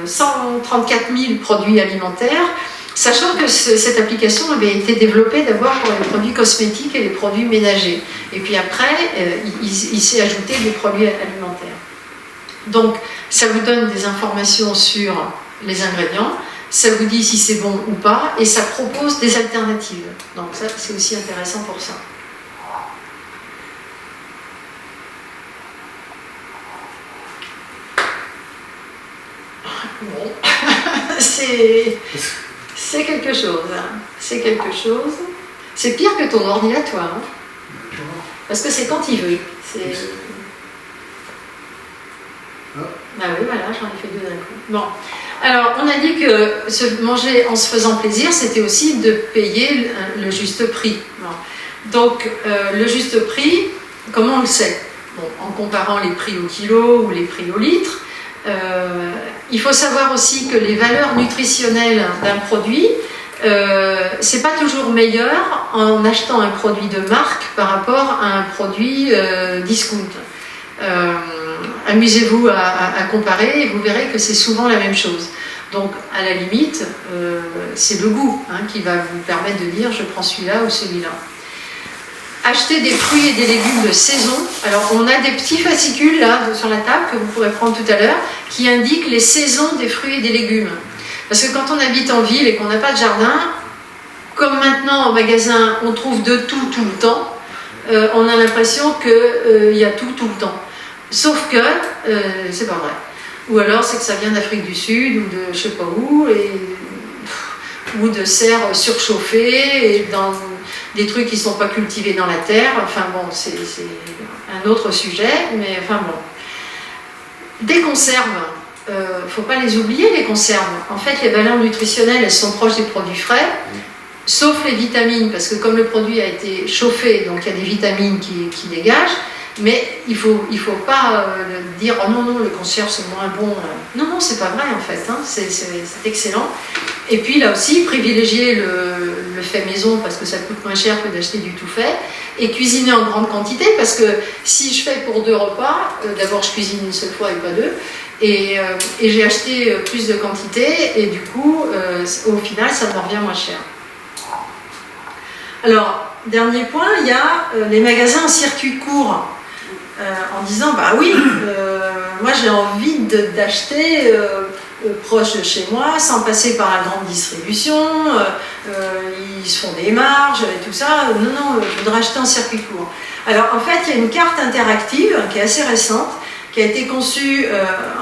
134 000 produits alimentaires. Sachant que cette application avait été développée d'abord pour les produits cosmétiques et les produits ménagers. Et puis après, il s'est ajouté des produits alimentaires. Donc, ça vous donne des informations sur les ingrédients, ça vous dit si c'est bon ou pas, et ça propose des alternatives. Donc ça, c'est aussi intéressant pour ça. Bon, c'est quelque chose, hein. C'est quelque chose. C'est pire que ton ordinateur, hein. Parce que c'est quand il veut. Ah oui, voilà, j'en ai fait deux d'un coup. Bon, alors on a dit que se manger en se faisant plaisir, c'était aussi de payer le juste prix. Bon. Donc le juste prix, comment on le sait ? Bon, en comparant les prix au kilo ou les prix au litre. Il faut savoir aussi que les valeurs nutritionnelles d'un produit, c'est pas toujours meilleur en achetant un produit de marque par rapport à un produit discount. Amusez-vous à comparer et vous verrez que c'est souvent la même chose. Donc à la limite, c'est le goût hein, qui va vous permettre de dire je prends celui-là ou celui-là. Acheter des fruits et des légumes de saison. Alors on a des petits fascicules là sur la table que vous pourrez prendre tout à l'heure qui indiquent les saisons des fruits et des légumes. Parce que quand on habite en ville et qu'on n'a pas de jardin, comme maintenant en magasin on trouve de tout le temps, on a l'impression qu'il y a tout le temps. Sauf que c'est pas vrai. Ou alors c'est que ça vient d'Afrique du Sud ou de je sais pas où, ou de serres surchauffées et dans des trucs qui ne sont pas cultivés dans la terre. Enfin bon, c'est un autre sujet, mais enfin bon. Des conserves, faut pas les oublier les conserves. En fait, les valeurs nutritionnelles, elles sont proches des produits frais, sauf les vitamines, parce que comme le produit a été chauffé, donc il y a des vitamines qui dégagent. Mais il faut pas dire oh non, le conserve c'est moins bon. Non, c'est pas vrai en fait, hein. C'est excellent. Et puis là aussi, privilégier le fait maison parce que ça coûte moins cher que d'acheter du tout fait. Et cuisiner en grande quantité parce que si je fais pour 2 repas, d'abord je cuisine une seule fois et pas 2. Et j'ai acheté plus de quantité et du coup, au final, ça me revient moins cher. Alors, dernier point, il y a les magasins en circuit court. En disant bah oui, moi j'ai envie d'acheter proche de chez moi sans passer par la grande distribution, ils se font des marges et tout ça, non, je voudrais acheter en circuit court. Alors en fait il y a une carte interactive qui est assez récente, qui a été conçue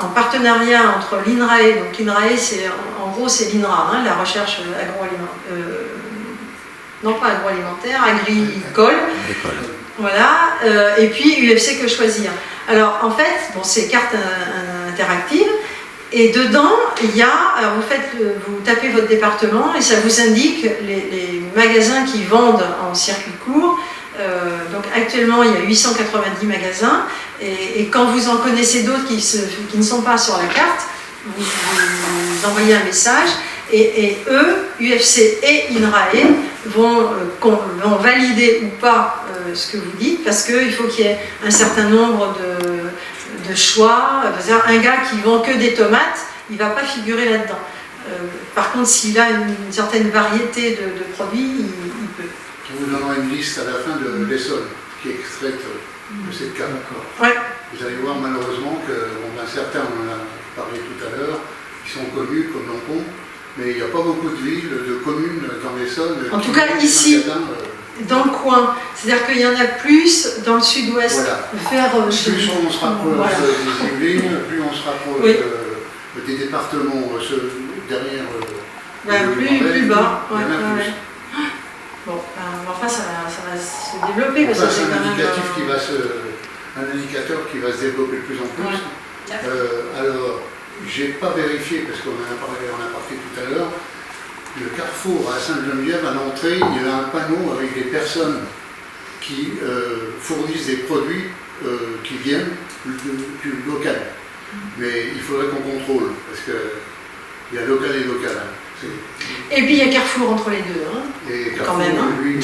en partenariat entre l'INRAE, donc l'INRAE c'est en gros c'est l'INRA, hein, la recherche agroalimentaire, non pas agroalimentaire, agricole. Voilà, et puis UFC Que Choisir. Alors en fait, bon, c'est carte interactive, et dedans, il y a, alors vous tapez votre département et ça vous indique les magasins qui vendent en circuit court. Donc actuellement, il y a 890 magasins, et quand vous en connaissez d'autres qui ne sont pas sur la carte, vous envoyez un message. Et eux, UFC et INRAE, vont valider ou pas ce que vous dites, parce qu'il faut qu'il y ait un certain nombre de choix. Un gars qui vend que des tomates, il ne va pas figurer là-dedans. Par contre, s'il a une certaine variété de produits, il peut. On vous donnera une liste à la fin de l'Essonne, qui est extraite de cette carte. Ouais. Vous allez voir malheureusement que certains, on en a parlé tout à l'heure, qui sont connus comme Lampon, mais il n'y a pas beaucoup de villes, de communes dans l'Essonne. En tout cas, ici, dans le coin. C'est-à-dire qu'il y en a plus dans le sud-ouest, voilà. vers... Plus on se rapproche voilà. des Yvelines, plus on se rapproche Oui. des départements derrière plus bas. il y en a plus. Bon, enfin, ça va se développer, parce Enfin, que c'est c'est quand un même... un indicateur qui va se développer de plus en plus. Alors, j'ai pas vérifié, parce qu'on en a parlé en aparté tout à l'heure, le Carrefour à Sainte-Geneviève, à l'entrée, il y a un panneau avec des personnes qui fournissent des produits qui viennent du local. Mais il faudrait qu'on contrôle, parce qu'il y a local et local. Hein. Et puis il y a Carrefour entre les deux. Hein. Et Carrefour, quand même, hein. lui,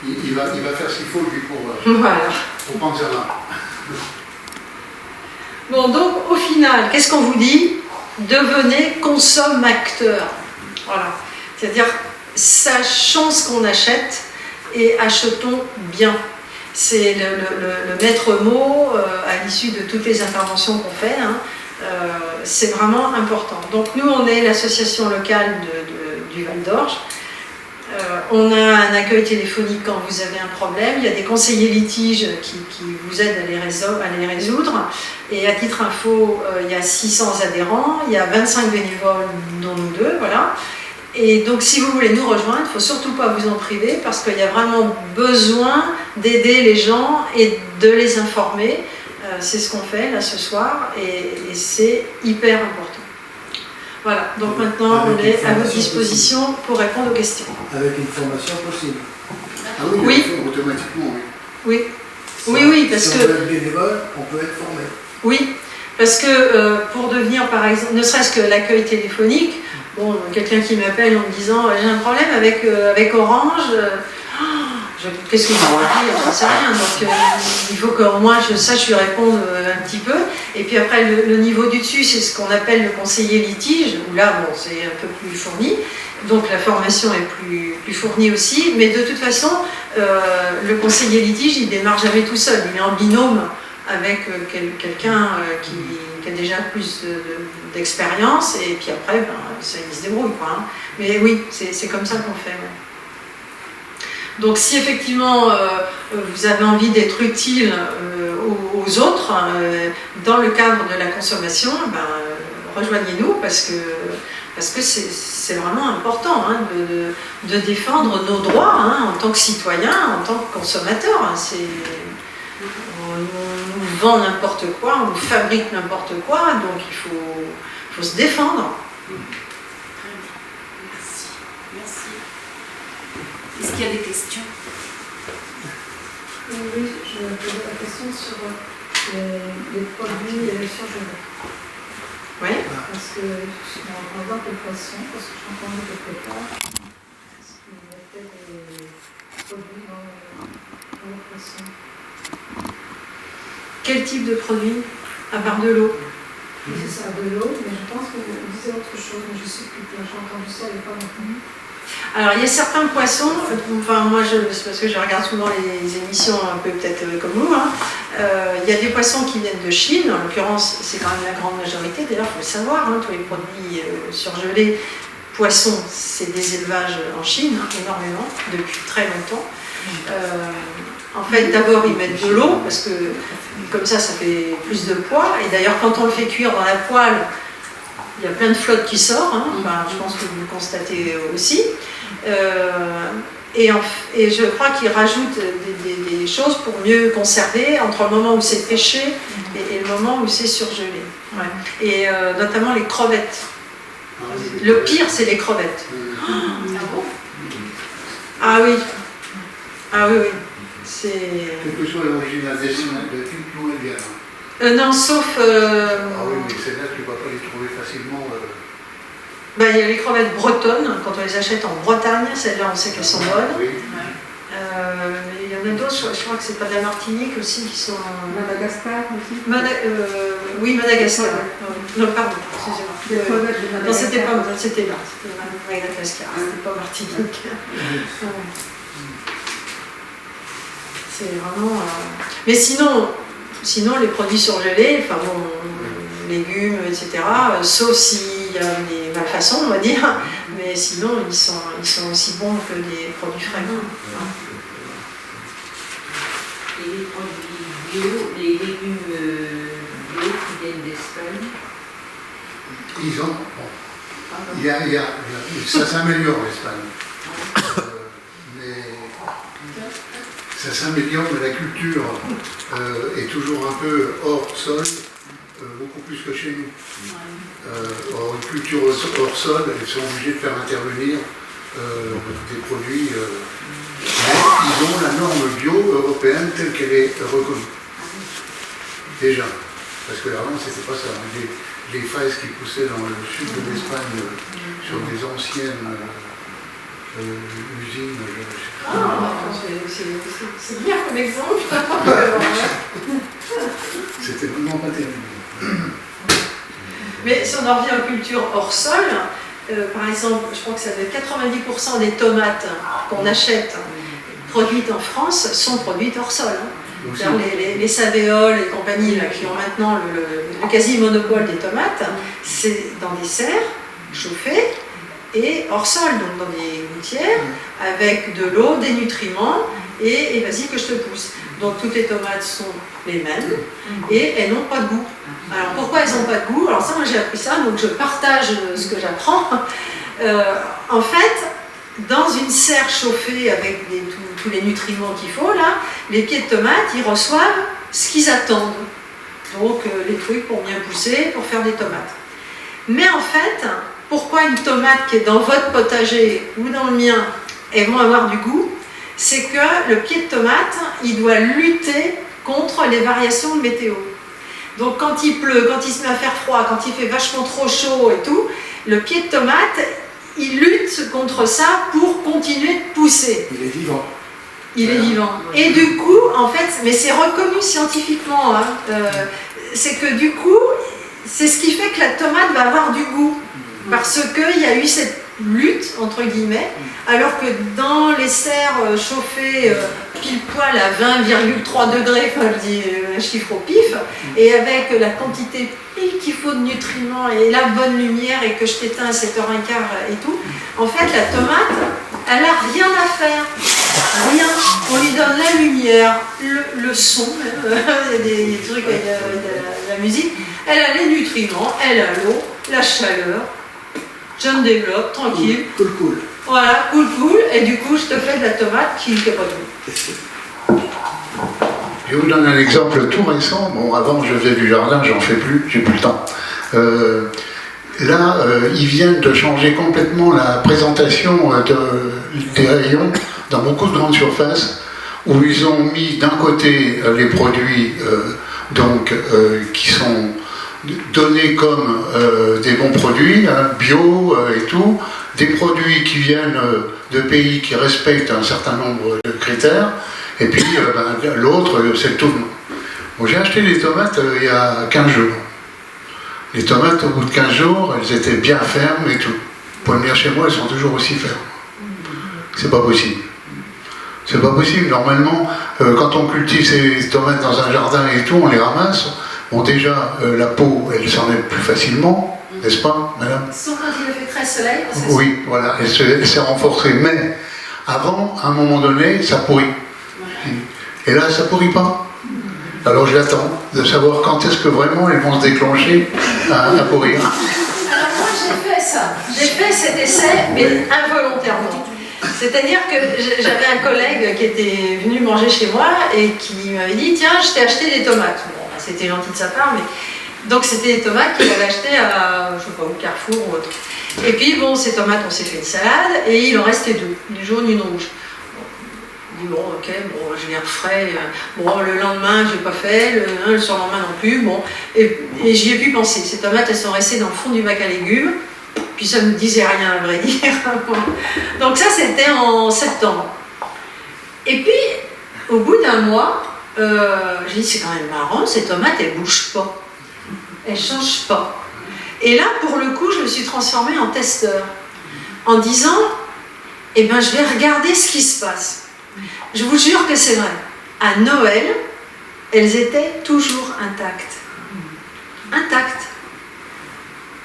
il va faire ce qu'il faut, lui, Voilà. pour prendre sa main. Bon, donc au final, qu'est-ce qu'on vous dit? Devenez consommateur. Voilà. C'est-à-dire, sachons ce qu'on achète et achetons bien. C'est le maître mot à l'issue de toutes les interventions qu'on fait. Hein. C'est vraiment important. Donc nous, on est l'association locale du Val d'Orge. On a un accueil téléphonique quand vous avez un problème. Il y a des conseillers litiges qui vous aident à les résoudre. Et à titre info, il y a 600 adhérents, il y a 25 bénévoles, dont nous deux, voilà. Et donc si vous voulez nous rejoindre, il ne faut surtout pas vous en priver, parce qu'il y a vraiment besoin d'aider les gens et de les informer. C'est ce qu'on fait là ce soir, et c'est hyper important. Voilà, donc maintenant on est à votre disposition pour répondre aux questions. Avec une formation possible. Ah oui, Oui. Automatiquement, Oui. Si Oui, parce si que... on veut être bénévole, on peut être formé. Oui, parce que pour devenir, par exemple, ne serait-ce que l'accueil téléphonique, bon, quelqu'un qui m'appelle en me disant j'ai un problème avec Orange, qu'est-ce que je vais dire, j'en sais rien. Donc il faut qu'au moins je sache lui répondre un petit peu. Et puis après, le niveau du dessus, c'est ce qu'on appelle le conseiller litige, où là, bon, c'est un peu plus fourni. Donc la formation est plus fournie aussi. Mais de toute façon, le conseiller litige, il ne démarre jamais tout seul. Il est en binôme avec quelqu'un qui a déjà plus d'expérience. Et puis après, ben, il se débrouille, quoi, hein. Mais oui, c'est comme ça qu'on fait. Ouais. Donc si effectivement vous avez envie d'être utile aux autres dans le cadre de la consommation, ben, rejoignez-nous parce que c'est vraiment important, hein, de défendre nos droits, hein, en tant que citoyen, en tant que consommateur. Hein, on nous vend n'importe quoi, on nous fabrique n'importe quoi, donc il faut se défendre. Est-ce qu'il y a des questions? Oui, je me posais la question sur les produits surgelés. Oui. Parce que on va voir le poisson, parce que j'en connais quelque part. Est-ce qu'il y a peut-être des produits dans le poisson? Quel type de produit à part de l'eau? Oui, c'est ça, de l'eau, mais je pense que vous disiez autre chose, mais je sais plus, j'ai entendu ça il n'y a pas longtemps. Alors, il y a certains poissons, enfin moi c'est parce que je regarde souvent les émissions un peu peut-être comme vous, hein. Il y a des poissons qui viennent de Chine, en l'occurrence c'est quand même la grande majorité, d'ailleurs il faut le savoir, hein, tous les produits surgelés, poissons, c'est des élevages en Chine, hein, énormément, depuis très longtemps. En fait, d'abord ils mettent de l'eau, parce que comme ça fait plus de poids, et d'ailleurs quand on le fait cuire dans la poêle, il y a plein de flotte qui sort, hein. Enfin, je pense que vous le constatez aussi. Et je crois qu'ils rajoutent des choses pour mieux conserver entre le moment où c'est pêché et le moment où c'est surgelé. Ouais. Et notamment les crevettes. Le pire, c'est les crevettes. Ah oui. Ah oui, oui. C'est... Quelle que soit l'origine de d'où elle vient. Non, sauf... Ah oui, mais celle-là, tu ne vas pas les trouver facilement. Ben, il y a les crevettes bretonnes, quand on les achète en Bretagne, celles-là on sait qu'elles sont bonnes. Oui. Il y en a d'autres, je crois que c'est pas de la Martinique aussi, qui sont... Madagascar aussi. Oui, Madagascar. Non, pardon, excusez-moi. Non, c'était là, c'était Madagascar, c'était pas Martinique. C'est vraiment... Mais sinon, les produits surgelés, enfin bon, légumes, etc., sauf si il y a des malfaçons, on va dire, mais sinon ils sont aussi bons que des produits frais. Et les produits bio, les légumes bio qui viennent d'Espagne? Ils ont. Bon, ça s'améliore l'Espagne. Mais ça s'améliore, mais la culture est toujours un peu hors sol, beaucoup plus que chez nous. Or, une culture hors sol, ils sont obligés de faire intervenir des produits. Mais ils ont la norme bio européenne telle qu'elle est reconnue. Déjà. Parce que avant, c'était pas ça. Les fraises qui poussaient dans le sud de l'Espagne sur des anciennes usines. C'est bien comme exemple. C'était vraiment pas terrible. Mais si on en revient aux cultures hors sol, par exemple, je crois que ça doit être 90% des tomates qu'on achète produites en France sont produites hors sol. Les Savéoles et compagnie là, qui ont maintenant le quasi-monopole des tomates, c'est dans des serres chauffées et hors sol, donc dans des gouttières, avec de l'eau, des nutriments, et vas-y que je te pousse. Donc toutes les tomates sont les mêmes et elles n'ont pas de goût. Alors pourquoi elles n'ont pas de goût? Alors ça, moi j'ai appris ça, donc je partage ce que j'apprends. En fait, dans une serre chauffée avec tous les nutriments qu'il faut, là, les pieds de tomates, ils reçoivent ce qu'ils attendent. Donc les trucs pour bien pousser, pour faire des tomates. Mais en fait, pourquoi une tomate qui est dans votre potager ou dans le mien, elles vont avoir du goût? C'est que le pied de tomate, il doit lutter contre les variations de météo. Donc quand il pleut, quand il se met à faire froid, quand il fait vachement trop chaud et tout, le pied de tomate, il lutte contre ça pour continuer de pousser. Il est vivant. Il est vivant. Et du coup, en fait, mais c'est reconnu scientifiquement, hein, c'est que du coup, c'est ce qui fait que la tomate va avoir du goût. Parce qu'il y a eu cette lutte, entre guillemets, alors que dans les serres chauffées pile poil à 20,3 degrés, enfin je dis un chiffre au pif, et avec la quantité pile qu'il faut de nutriments et la bonne lumière et que je t'éteins à 7h15 et tout, en fait la tomate, elle n'a rien à faire. Rien. On lui donne la lumière, le son, il y a des trucs avec la musique, elle a les nutriments, elle a l'eau, la chaleur. Je me développe, tranquille. Cool. Voilà, cool, et du coup, je te fais de la tomate qui n'a pas de goût. Je vous donne un exemple tout récent. Bon, avant, je faisais du jardin, j'en fais plus, j'ai plus le temps. Là, ils viennent de changer complètement la présentation des rayons dans beaucoup de grandes surfaces, où ils ont mis d'un côté les produits qui sont donnés comme des bons produits, hein, bio et tout, des produits qui viennent de pays qui respectent un certain nombre de critères, et puis l'autre, c'est tout. Bon, j'ai acheté des tomates il y a 15 jours. Les tomates, au bout de 15 jours, elles étaient bien fermes et tout. Vous pouvez venir chez moi, elles sont toujours aussi fermes. C'est pas possible. C'est pas possible. Normalement, quand on cultive ces tomates dans un jardin et tout, on les ramasse. Bon, déjà, la peau, elle s'en met plus facilement, n'est-ce pas, madame? Sauf quand il fait très soleil. Oui, voilà, elle s'est renforcée. Mais avant, à un moment donné, ça pourrit. Et là, ça pourrit pas. Alors je l'attends de savoir quand est-ce que vraiment elles vont se déclencher à pourrir. Alors moi, j'ai fait ça. J'ai fait cet essai, mais involontairement. C'est-à-dire que j'avais un collègue qui était venu manger chez moi et qui m'avait dit « Tiens, je t'ai acheté des tomates. » Bon, c'était gentil de sa part, mais... Donc c'était des tomates qu'il avait achetées à, je sais pas, au Carrefour ou autre. Et puis bon, ces tomates, on s'est fait une salade et il en restait deux, une jaune et une rouge. Bon, je dis bon, ok, bon, je viens frais. Bon, le lendemain, je n'ai pas fait, le surlendemain non plus. Bon, et j'y ai pu penser. Ces tomates, elles sont restées dans le fond du bac à légumes. Puis ça ne me disait rien, à vrai dire. Donc ça, c'était en septembre. Et puis, au bout d'un mois, j'ai dit, c'est quand même marrant, ces tomates, elles ne bougent pas. Elles ne changent pas. Et là, pour le coup, je me suis transformée en testeur. En disant, eh ben, je vais regarder ce qui se passe. Je vous jure que c'est vrai. À Noël, elles étaient toujours intactes. Intactes.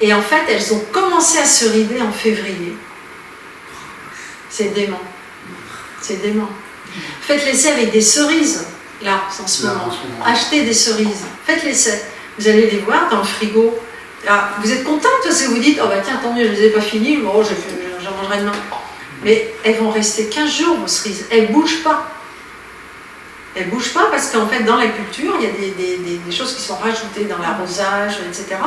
Et en fait, elles ont commencé à se rider en février. C'est dément. C'est dément. Faites l'essai avec des cerises, là, en ce moment. Achetez des cerises. Faites l'essai. Vous allez les voir dans le frigo. Là, vous êtes contente parce que vous dites, oh bah tiens, tant mieux, je ne les ai pas finies, bon, j'en mangerai demain. Mais elles vont rester 15 jours, vos cerises. Elles ne bougent pas. Elles ne bougent pas parce qu'en fait, dans la culture, il y a des choses qui sont rajoutées dans l'arrosage, etc.,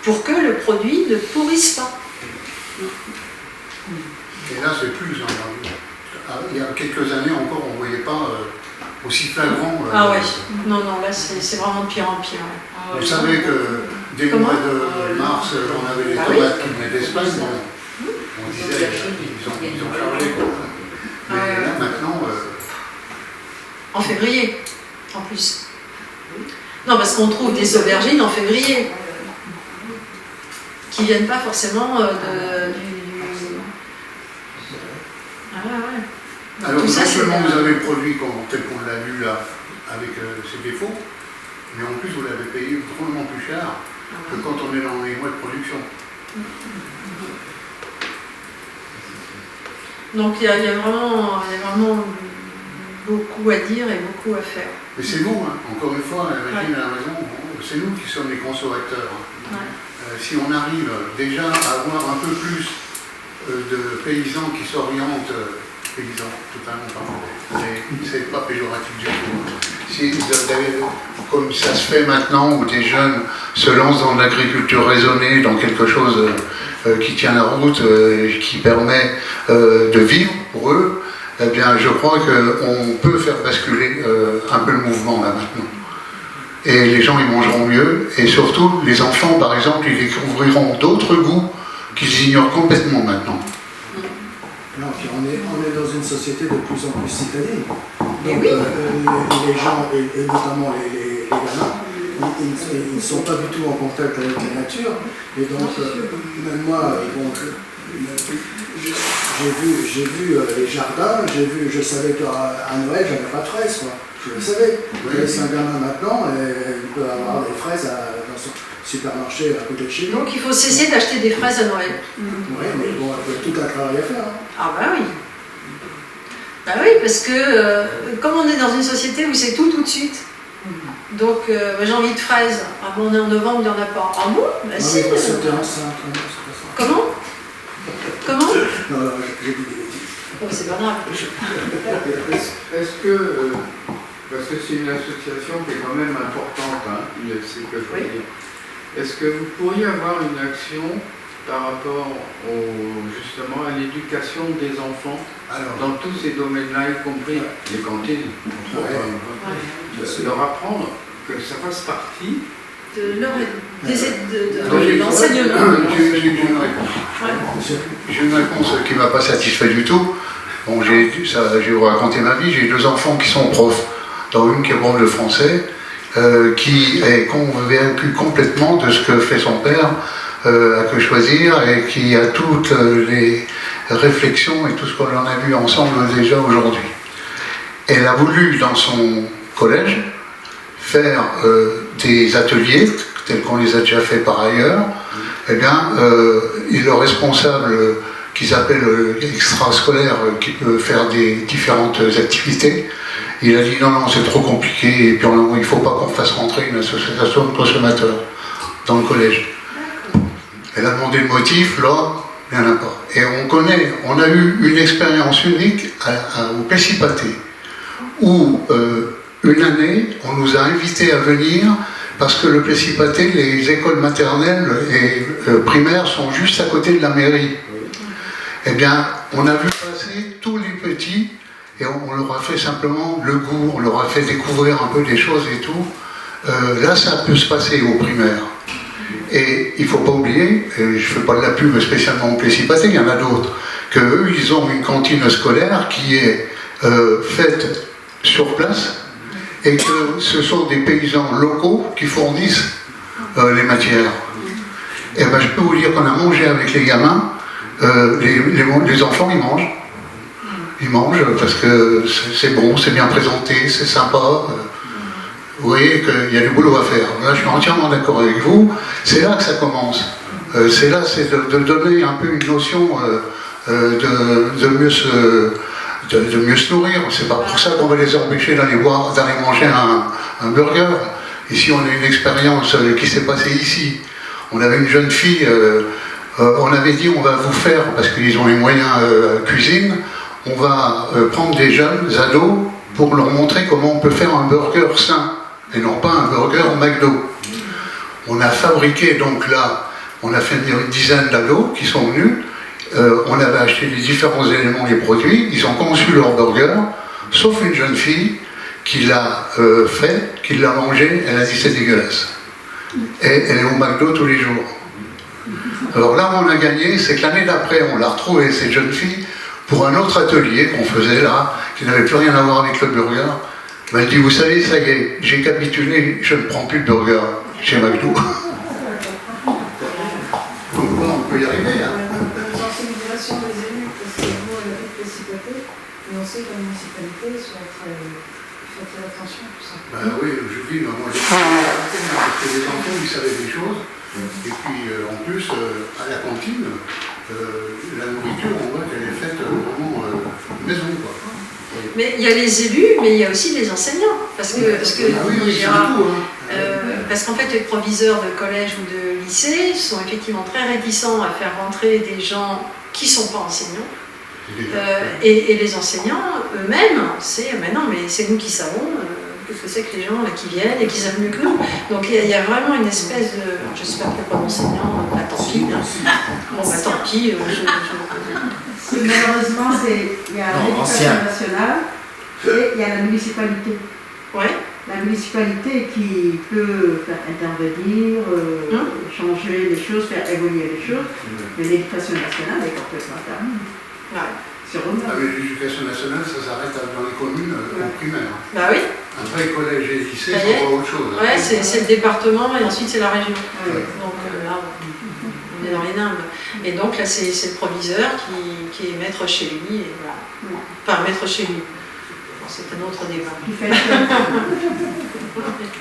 pour que le produit ne pourrisse pas. Et là, c'est plus. Il y a quelques années encore, on ne voyait pas aussi flagrant. Ah ouais. Non, là, c'est vraiment de pire en pire. Ouais. Vous savez que dès le mois de mars, on avait les tomates qui venaient d'Espagne. On disait ils ont chargé. Mais là, maintenant... En février, en plus. Non, parce qu'on trouve des aubergines en février, qui ne viennent pas forcément du... Ah ouais. Alors, tout ça, non seulement vous avez le produit tel qu'on l'a vu là, avec ses défauts, mais en plus vous l'avez payé drôlement plus cher que quand on est dans les mois de production. Donc il y a vraiment beaucoup à dire et beaucoup à faire. Mais c'est nous, hein. Encore une fois, Imagine a raison, c'est nous qui sommes les consommateurs. Si on arrive déjà à avoir un peu plus de paysans qui s'orientent, paysans, totalement pas, mais c'est pas péjoratif du tout. Si vous avez, comme ça se fait maintenant, où des jeunes se lancent dans l'agriculture raisonnée, dans quelque chose qui tient la route, qui permet de vivre pour eux, eh bien, je crois qu'on peut faire basculer un peu le mouvement là maintenant. Et les gens, ils mangeront mieux, et surtout, les enfants, par exemple, ils découvriront d'autres goûts qu'ils ignorent complètement maintenant. Non, puis on est dans une société de plus en plus citadine. Donc oui. Les gens, et notamment les gamins, ils ne sont pas du tout en contact avec la nature. Et donc, même moi, j'ai vu les jardins, je savais qu'à Noël, j'avais pas de fraises, quoi. Je le savais. C'est un gamin maintenant, il peut avoir des fraises dans son supermarché à côté de chez nous. Donc il faut cesser d'acheter des fraises à Noël. Oui, mais bon, il y a tout un travail à faire. Hein. Ah bah oui. Bah oui, parce que comme on est dans une société où c'est tout de suite, donc j'ai envie de fraises. Ah bon, on est en novembre, il n'y en a pas. Ah bon bah si. Mais parce que t'es enceinte, c'est pas ça. Comment Non, j'ai dit des bêtises. Oh, c'est pas grave. Est-ce que, parce que c'est une association qui est quand même importante, hein, UFC que je veux dire, est-ce que vous pourriez avoir une action par rapport justement à l'éducation des enfants dans tous ces domaines-là, y compris les cantines, leur apprendre que ça fasse partie de l'enseignement. J'ai une réponse qui ne m'a pas satisfait du tout. Bon, je vais vous raconter ma vie. J'ai 2 enfants qui sont profs, dont une qui est prof de français, qui est convaincu complètement de ce que fait son père à Que Choisir et qui a toutes les réflexions et tout ce qu'on en a vu ensemble déjà aujourd'hui. Elle a voulu, dans son collège, faire des ateliers, tels qu'on les a déjà fait par ailleurs. Eh bien, le responsable qu'ils appellent extrascolaire, qui peut faire des différentes activités, il a dit non, c'est trop compliqué, et puis il ne faut pas qu'on fasse rentrer une association de consommateurs dans le collège. Elle a demandé le motif, là, il n'y en a pas. Et on a eu une expérience unique au Pescipaté, où une année, on nous a invités à venir, parce que le Pescipaté, les écoles maternelles et primaires sont juste à côté de la mairie. Eh bien, on a vu passer tous les petits, et on leur a fait simplement le goût, on leur a fait découvrir un peu des choses et tout. Là, ça peut se passer aux primaires. Et il ne faut pas oublier, et je ne fais pas de la pub spécialement au Pescipaté, il y en a d'autres, qu'eux, ils ont une cantine scolaire qui est faite sur place, et que ce sont des paysans locaux qui fournissent les matières. Et ben, je peux vous dire qu'on a mangé avec les gamins, les enfants, ils mangent. Ils mangent parce que c'est bon, c'est bien présenté, c'est sympa. Vous voyez qu'il y a du boulot à faire. Là, je suis entièrement d'accord avec vous. C'est là que ça commence. c'est là, c'est de donner un peu une notion de mieux se nourrir. C'est pas pour ça qu'on va les empêcher d'aller manger un burger. Ici, on a une expérience qui s'est passée ici. On avait une jeune fille, on avait dit on va vous faire, parce qu'ils ont les moyens cuisine, on va prendre des jeunes ados pour leur montrer comment on peut faire un burger sain, et non pas un burger McDo. On a fabriqué, donc là, on a fait une dizaine d'ados qui sont venus, on avait acheté les différents éléments des produits, ils ont conçu leur burger, sauf une jeune fille qui l'a fait, qui l'a mangé, elle a dit c'est dégueulasse. Et elle est au McDo tous les jours. Alors là, on a gagné, c'est que l'année d'après, on l'a retrouvée, cette jeune fille, pour un autre atelier qu'on faisait là, qui n'avait plus rien à voir avec le burger. Elle dit, vous savez, ça y est, j'ai capitulé, je ne prends plus de burger chez McDo. Donc là, on peut y arriver. Hein. La sensibilisation des élus, parce que nous, on a toute la citoyenneté, mais on sait que la municipalité soit très attention à tout ça. Ben oui, je dis, moi, parce que les enfants, ils savaient des choses, et puis en plus, à la cantine, la nourriture, on voit qu'elle est faite vraiment maison, quoi. Mais il y a les élus, mais il y a aussi les enseignants. Parce qu'en fait, les proviseurs de collège ou de lycée sont effectivement très réticents à faire rentrer des gens qui ne sont pas enseignants. Et les enseignants eux-mêmes, c'est maintenant, mais c'est nous qui savons qu'est-ce que c'est que les gens là, qui viennent et qui savent mieux que nous. Donc il y a vraiment une espèce de. J'espère qu'il n'y a pas d'enseignants, bah tant pis. Bon, bah tant pis. Malheureusement, il y a l'éducation nationale et il y a la municipalité. Ouais. La municipalité qui peut faire intervenir, changer les choses, faire évoluer les choses, mais l'éducation nationale est complètement terminée. Ouais. L'éducation nationale, ça s'arrête dans les communes au primaire. Bah oui. Après, collège et lycée, c'est pas autre chose. Ouais, c'est le département et ensuite c'est la région. Ouais. Donc là, on est dans les nimbes. Et donc là, c'est le proviseur qui est maître chez lui. Et voilà. Enfin, maître chez lui. Bon, c'est un autre débat.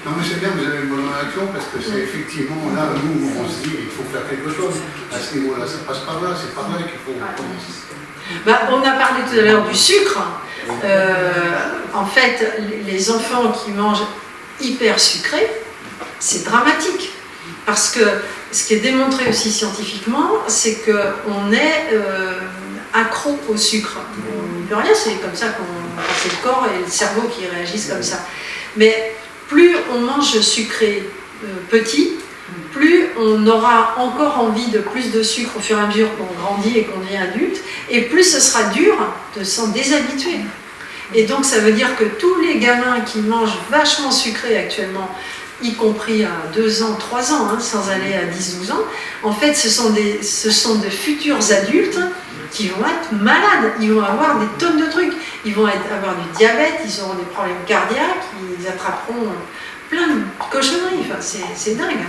Non, mais c'est bien, vous avez une bonne réaction parce que c'est effectivement là où on se dit il faut faire quelque chose. À ce niveau-là, ça passe par là, c'est par là qu'il faut commencer. Bah, on a parlé tout à l'heure du sucre. En fait, les enfants qui mangent hyper sucré, c'est dramatique. Parce que ce qui est démontré aussi scientifiquement, c'est qu'on est accro au sucre. On ne peut rien, c'est comme ça c'est le corps et le cerveau qui réagissent comme ça. Mais plus on mange sucré petit, plus on aura encore envie de plus de sucre au fur et à mesure qu'on grandit et qu'on devient adulte, et plus ce sera dur de s'en déshabituer. Et donc ça veut dire que tous les gamins qui mangent vachement sucré actuellement, y compris à 2 ans, 3 ans, sans aller à 10-12 ans, en fait ce sont de futurs adultes qui vont être malades, ils vont avoir des tonnes de trucs, ils vont avoir du diabète, ils auront des problèmes cardiaques, ils attraperont plein de cochonneries, enfin, c'est dingue.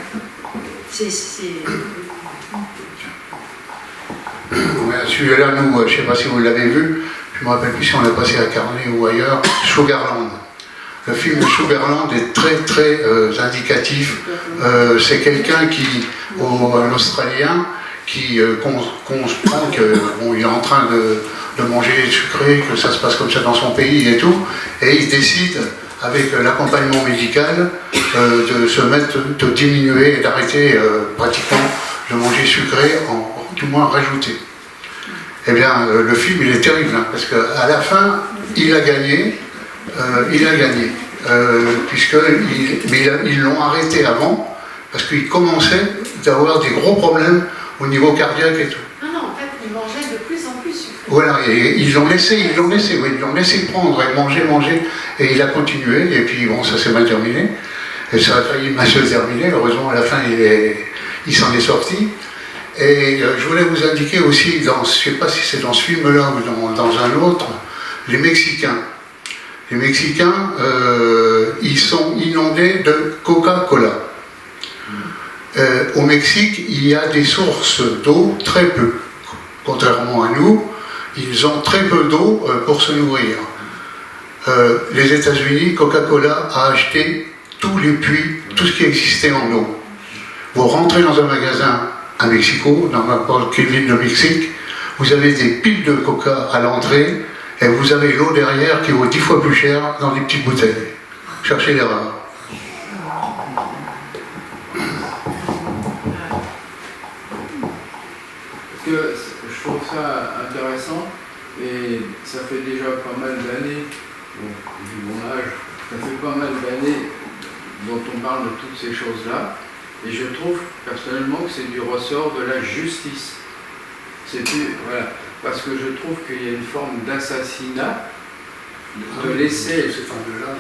Ouais, celui-là, nous, je ne sais pas si vous l'avez vu, je ne me rappelle plus si on l'a passé à Carnet ou ailleurs, Sugarland. Le film Sugarland est très très indicatif. C'est quelqu'un un Australien, qui comprend qu'il est en train de manger sucré, que ça se passe comme ça dans son pays et tout, et il décide, avec l'accompagnement médical, de diminuer et d'arrêter pratiquement de manger sucré, du moins rajouter. Eh bien, le film, il est terrible, parce qu'à la fin, il a gagné, mais ils l'ont arrêté avant, parce qu'il commençait d'avoir des gros problèmes au niveau cardiaque et tout. Ah non, en fait, ils mangeaient de plus en plus sucré. Voilà, et ils l'ont laissé prendre et manger, et il a continué, et puis bon, ça s'est mal terminé, et ça a failli mal se terminer, heureusement à la fin il s'en est sorti. Et je voulais vous indiquer aussi, je ne sais pas si c'est dans ce film-là ou dans un autre, les Mexicains. Les Mexicains, ils sont inondés de Coca-Cola. Au Mexique, il y a des sources d'eau très peu. Contrairement à nous, ils ont très peu d'eau pour se nourrir. Les États-Unis, Coca-Cola a acheté tous les puits, tout ce qui existait en eau. Vous rentrez dans un magasin à Mexico, dans n'importe quelle ville de Mexique, vous avez des piles de coca à l'entrée et vous avez l'eau derrière qui vaut 10 fois plus cher dans des petites bouteilles. Cherchez l'erreur. Parce que je trouve ça intéressant et ça fait déjà pas mal d'années, bon, vu mon âge, ça fait pas mal d'années dont on parle de toutes ces choses-là. Et je trouve personnellement que c'est du ressort de la justice. C'est plus, voilà, parce que je trouve qu'il y a une forme d'assassinat de laisser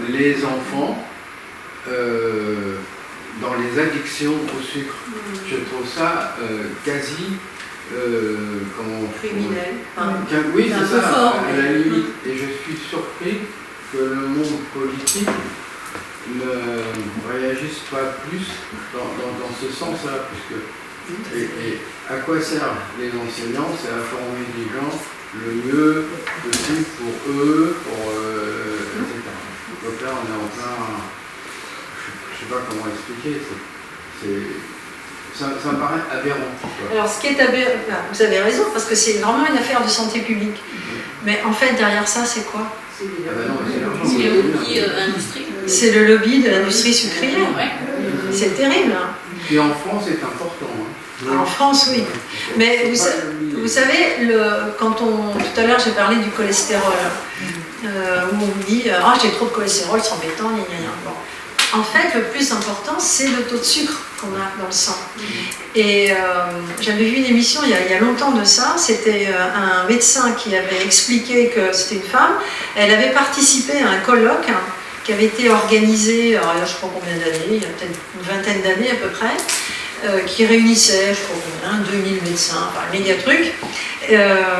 les enfants dans les addictions au sucre. Je trouve ça quasi Criminel. Oui, un c'est peu ça, fort, à mais- la limite. Et je suis surpris que le monde politique ne réagisse pas plus dans ce sens-là, puisque et à quoi servent les enseignants? C'est à former des gens le mieux possible pour eux, etc. Donc là, on est en plein, je ne sais pas comment expliquer, ça me paraît aberrant. Quoi. Alors, ce qui est aberrant, vous avez raison, parce que c'est vraiment une affaire de santé publique. Mais en fait, derrière ça, c'est quoi? C'est des Ah bah non, c'est l'argent. C'est le lobby industrie. C'est le lobby de l'industrie sucrière. Ouais. C'est terrible. Hein. Et en France, c'est important. Hein. En France, oui. Mais vous savez, tout à l'heure, j'ai parlé du cholestérol, où on vous dit « Ah, j'ai trop de cholestérol, c'est embêtant, gna gna gna. » Bon. En fait, le plus important, c'est le taux de sucre qu'on a dans le sang. Et j'avais vu une émission il y a longtemps de ça. C'était un médecin qui avait expliqué que c'était une femme. Elle avait participé à un colloque qui avait été organisé, alors là, je ne sais pas combien d'années, il y a peut-être une vingtaine d'années à peu près, qui réunissait, je ne sais pas combien, 2000 médecins, enfin, un méga truc. À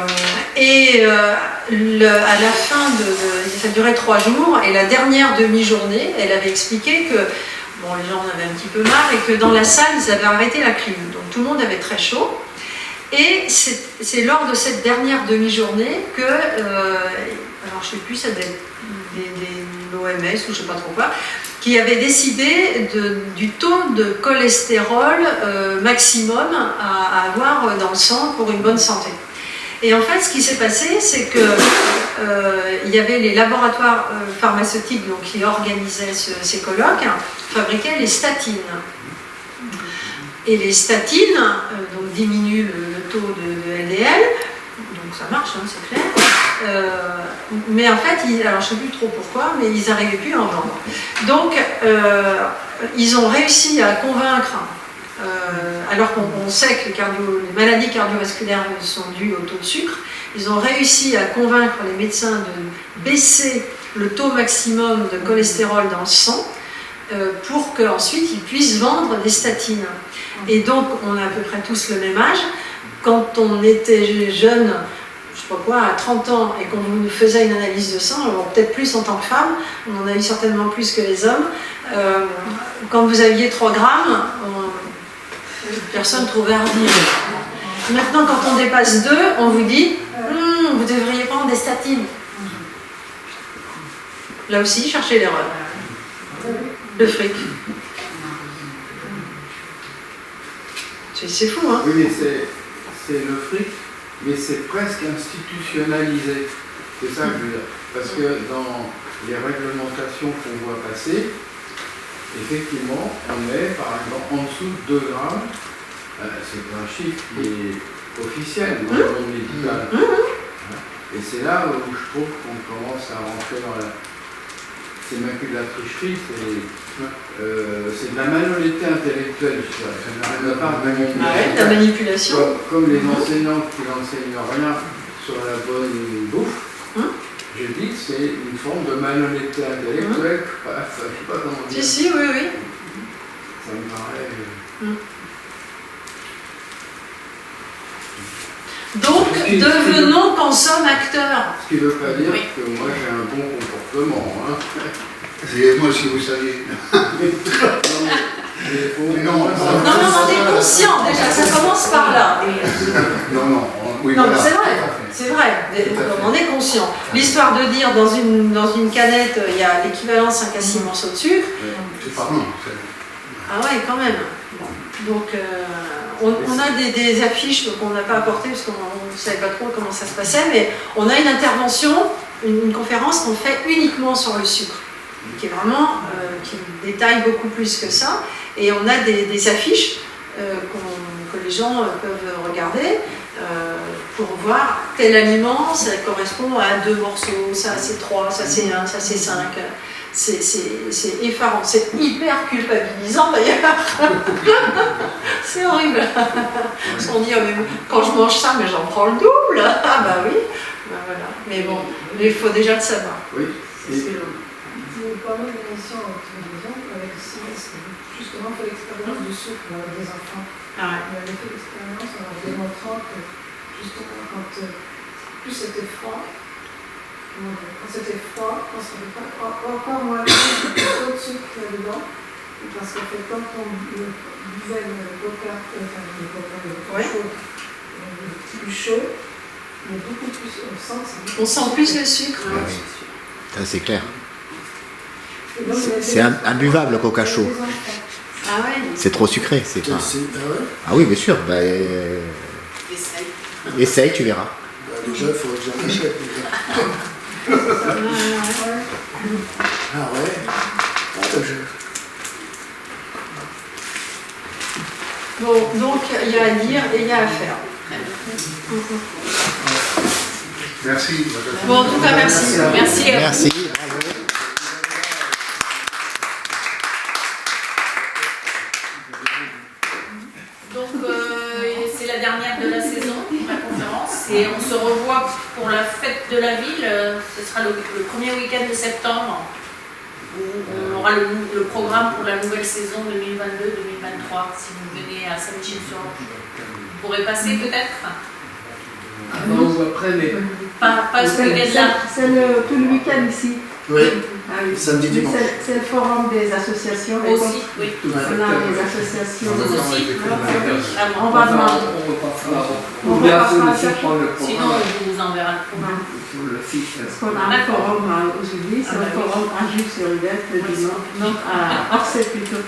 la fin ça durait 3 jours, et la dernière demi-journée, elle avait expliqué que bon, les gens en avaient un petit peu marre et que dans la salle, ils avaient arrêté la clim. Donc tout le monde avait très chaud. Et c'est lors de cette dernière demi-journée que, alors je ne sais plus, ça devait être l'OMS ou je ne sais pas trop quoi, qui avait décidé du taux de cholestérol maximum à avoir dans le sang pour une bonne santé. Et en fait, ce qui s'est passé, c'est que il y avait les laboratoires pharmaceutiques donc, qui organisaient ces colloques, fabriquaient les statines. Et les statines donc, diminuent le taux de LDL, donc ça marche, hein, c'est clair. Mais en fait, alors je ne sais plus trop pourquoi, mais ils n'arrivaient plus à en vendre. Donc, ils ont réussi à convaincre, alors qu'on sait que les maladies cardiovasculaires sont dues au taux de sucre, ils ont réussi à convaincre les médecins de baisser le taux maximum de cholestérol dans le sang pour qu'ensuite ils puissent vendre des statines. Et donc, on a à peu près tous le même âge. Quand on était jeune, je sais pas quoi, à 30 ans, et qu'on nous faisait une analyse de sang, alors peut-être plus en tant que femme, on en a eu certainement plus que les hommes, quand vous aviez 3 grammes, personne ne trouvait hardi. Maintenant, quand on dépasse 2, on vous dit vous devriez prendre des statines. Là aussi, cherchez l'erreur. Le fric. C'est fou, hein? Oui, mais c'est le fric, mais c'est presque institutionnalisé. C'est ça que je veux dire. Parce que dans les réglementations qu'on voit passer, effectivement, on est par exemple en dessous de 2 grammes. C'est un chiffre qui est officiel dans le monde médical. Et c'est là où je trouve qu'on commence à rentrer dans la... C'est même plus de la tricherie, c'est de la malhonnêteté intellectuelle, je dirais. Ça n'a pas de manipulation. La manipulation. Comme les enseignants qui n'enseignent rien sur la bonne bouffe, je dis que c'est une forme de malhonnêteté intellectuelle. Je ne sais pas comment dire. Si, oui, oui. Ça me paraît... Donc, devenons consomme-acteurs. Ce qui ne veut pas dire que moi j'ai un bon comportement. Hein. C'est moi si vous saviez. Non, on est conscient déjà, ça commence par là. Non, oui, Non, voilà. c'est vrai, on est conscient. L'histoire de dire dans une canette, il y a l'équivalent 5 à 6 morceaux de sucre. C'est pas non. Ah ouais, quand même. Donc, on a des affiches qu'on n'a pas apportées parce qu'on ne savait pas trop comment ça se passait, mais on a une intervention, une conférence qu'on fait uniquement sur le sucre, qui est vraiment, qui détaille beaucoup plus que ça. Et on a des affiches que les gens peuvent regarder pour voir tel aliment, ça correspond à 2 morceaux, ça c'est 3, ça c'est 1, ça c'est 5. C'est effarant, c'est hyper culpabilisant d'ailleurs. C'est horrible. Parce qu'on dit, oh, mais quand je mange ça, mais j'en prends le double. Ah bah oui, bah, voilà. Mais bon, il faut déjà le savoir. Oui. Vous parlez d'une émission à la télévision avec justement fait l'expérience du sucre avec des enfants. Ah ouais. On avait fait l'expérience en démontrant que justement quand plus c'était froid, quand c'était froid, on se fait pas encore moins trop de sucre là-dedans. Parce qu'en fait, quand on buvait le coca, Ouais. plus chaud, mais beaucoup plus, On sent plus le sucre. Ah oui. Ça, c'est clair. Et donc, C'est imbuvable le coca chaud. Ah ouais. C'est trop sucré. C'est pas... Ah ouais? Ah oui, bien sûr. Bah, essaye, tu verras. Bah, déjà, il faudrait que j'en achète. Déjà. Ah ouais? Ah, bah, Bon, donc il y a à lire et il y a à faire. Merci. Bon, en tout cas, merci. Merci à vous. Merci. Bravo. Donc c'est la dernière de la saison, la conférence, et on se revoit pour la fête de la ville. Ce sera le premier week-end de septembre, où on aura le programme pour la nouvelle saison 2022-2023. Si vous venez à Saint-Michel-sur-Orge, vous pourrez passer peut-être. Avant ou après, mais Pas ce week-end-là. C'est tout le week-end ici. Oui, Ah oui. samedi, dimanche. C'est le forum des associations. Et Aussi, oui. on a des associations. Vous aussi. Ah bon, On va demander. on va prendre le Sinon, programme on vous enverra le programme. sur le site. Parce qu'on a un forum aujourd'hui, c'est Ah bah un forum à Jules-sur-Yvette le dimanche, donc à Orsay plutôt.